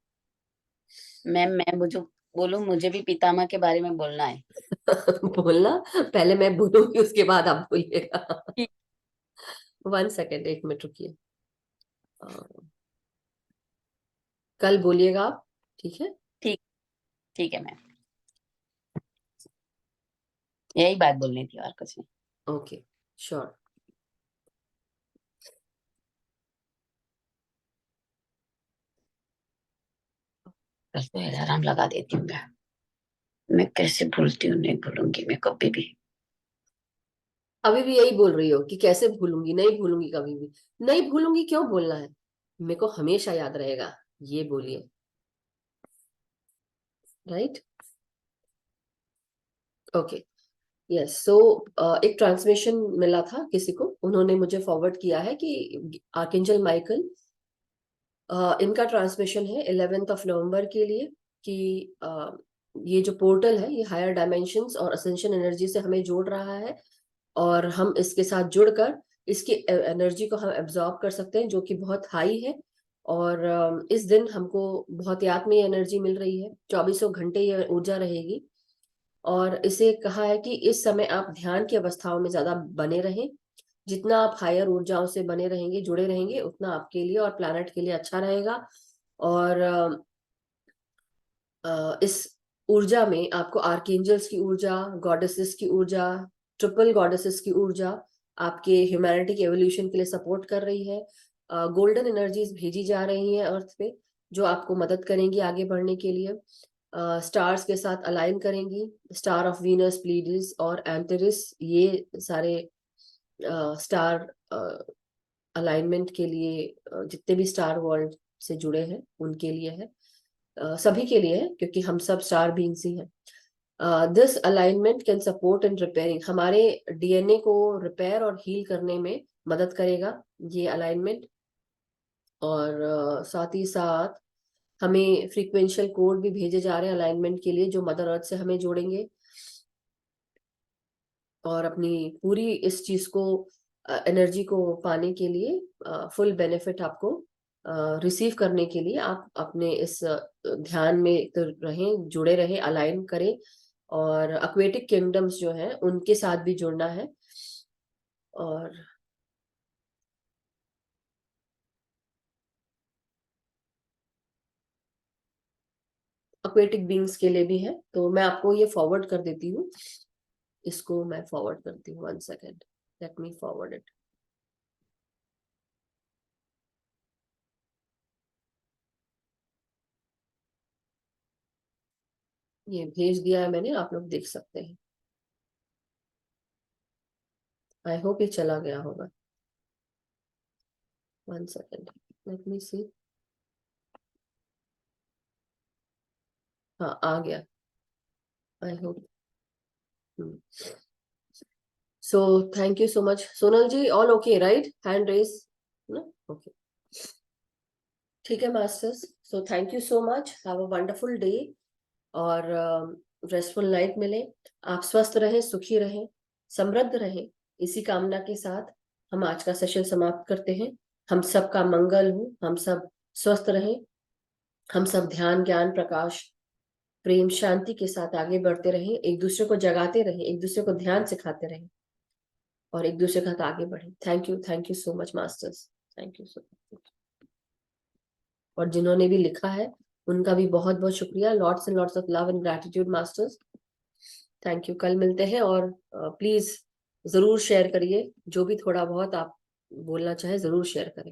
मैम मैं मुझे बोलूं, मुझे भी पितामह के बारे में बोलना है। बोलना, पहले मैं बोलूंगी उसके बाद आप बोलिएगा। 1 सेकेंड, 1 मिनट रुकिए। कल बोलिएगा आप, ठीक है? ठीक ठीक है मैम, यही बात बोलनी थी और कुछ नहीं। Okay, sure. कल तो अलार्म लगा देती हूँ मैं कैसे भूलती हूँ, नहीं भूलूंगी मैं कभी भी। अभी भी यही बोल रही हो कि कैसे भूलूंगी, नहीं भूलूंगी कभी भी। नहीं भूलूंगी क्यों बोलना है, मेरे को हमेशा याद रहेगा, ये बोलिए। Right, okay, yes. सो एक ट्रांसमिशन मिला था किसी को, उन्होंने मुझे फॉरवर्ड किया है कि आर्कएंजल माइकल, इनका ट्रांसमिशन है 11 नवंबर के लिए कि ये जो पोर्टल है ये हायर डायमेंशंस और असेंशन एनर्जी से हमें जोड़ रहा है और हम इसके साथ जुड़कर इसकी एनर्जी को हम एब्जॉर्ब कर सकते हैं जो कि बहुत हाई है। और इस दिन हमको बहुत ही आत्मीय एनर्जी मिल रही है, 24 घंटे ये ऊर्जा रहेगी। और इसे कहा है कि इस समय आप ध्यान की अवस्थाओं में ज्यादा बने रहें। जितना आप हायर ऊर्जाओं से बने रहेंगे, जुड़े रहेंगे, उतना आपके लिए और प्लैनेट के लिए अच्छा रहेगा। और इस ऊर्जा में आपको आर्कएंजल्स की ऊर्जा, गॉडेसेस की ऊर्जा, ट्रिपल गॉडेसेस की ऊर्जा आपके ह्यूमैनिटी के एवोल्यूशन के लिए सपोर्ट कर रही है। गोल्डन एनर्जीज भेजी जा रही हैं अर्थ पे जो आपको मदद करेंगी आगे बढ़ने के लिए। स्टार्स के साथ अलाइन करेंगी, स्टार ऑफ वीनस, प्लीडिस और एंटेरिस, ये सारे स्टार अलाइनमेंट के लिए जितने भी स्टार वर्ल्ड से जुड़े हैं उनके लिए है, सभी के लिए है, क्योंकि हम सब स्टार बीइंग्स ही हैं। This alignment can support in repairing, हमारे डीएनए को रिपेयर और हील करने में मदद करेगा ये अलाइनमेंट। और साथ ही साथ हमें फ्रीक्वेंशियल कोड भी भेजे जा रहे हैं अलाइनमेंट के लिए जो मदर अर्थ से हमें जोड़ेंगे और अपनी पूरी इस चीज को, एनर्जी को पाने के लिए, फुल बेनिफिट आपको रिसीव करने के लिए आप अपने इस ध्यान में तो रहें, जुड़े रहें, अलाइन करें। और एक्वेटिक किंगडम्स जो हैं उनके साथ भी जुड़ना है। और एक्वेटिक बींग्स के लिए भी है, तो मैं आपको ये फॉरवर्ड कर देती हूँ। इसको मैं फॉरवर्ड करती हूँ, 1 second, let me forward it. ये भेज दिया है मैंने, आप लोग देख सकते हैं। आई होप ये चला गया होगा। 1 सेकेंड, लेट मी सी। हाँ, आ गया, I hope. So thank you so much Sonal ji, all okay right? Hand raise ना? ओके, ठीक है masters. So thank you so much, have a wonderful day और रेस्टफुल नाइट मिले। आप स्वस्थ रहें, सुखी रहें, समृद्ध रहें, इसी कामना के साथ हम आज का सेशन समाप्त करते हैं। हम सबका मंगल हो, हम सब स्वस्थ रहें, हम सब ध्यान, ज्ञान, प्रकाश, प्रेम, शांति के साथ आगे बढ़ते रहें, एक दूसरे को जगाते रहें, एक दूसरे को ध्यान सिखाते रहें और एक दूसरे के साथ आगे बढ़े। Thank you so much masters, thank you so much. और जिन्होंने भी लिखा है उनका भी बहुत बहुत शुक्रिया। Lots and lots of love and gratitude masters, thank you. कल मिलते हैं और प्लीज जरूर शेयर करिए, जो भी थोड़ा बहुत आप बोलना चाहे जरूर शेयर करें।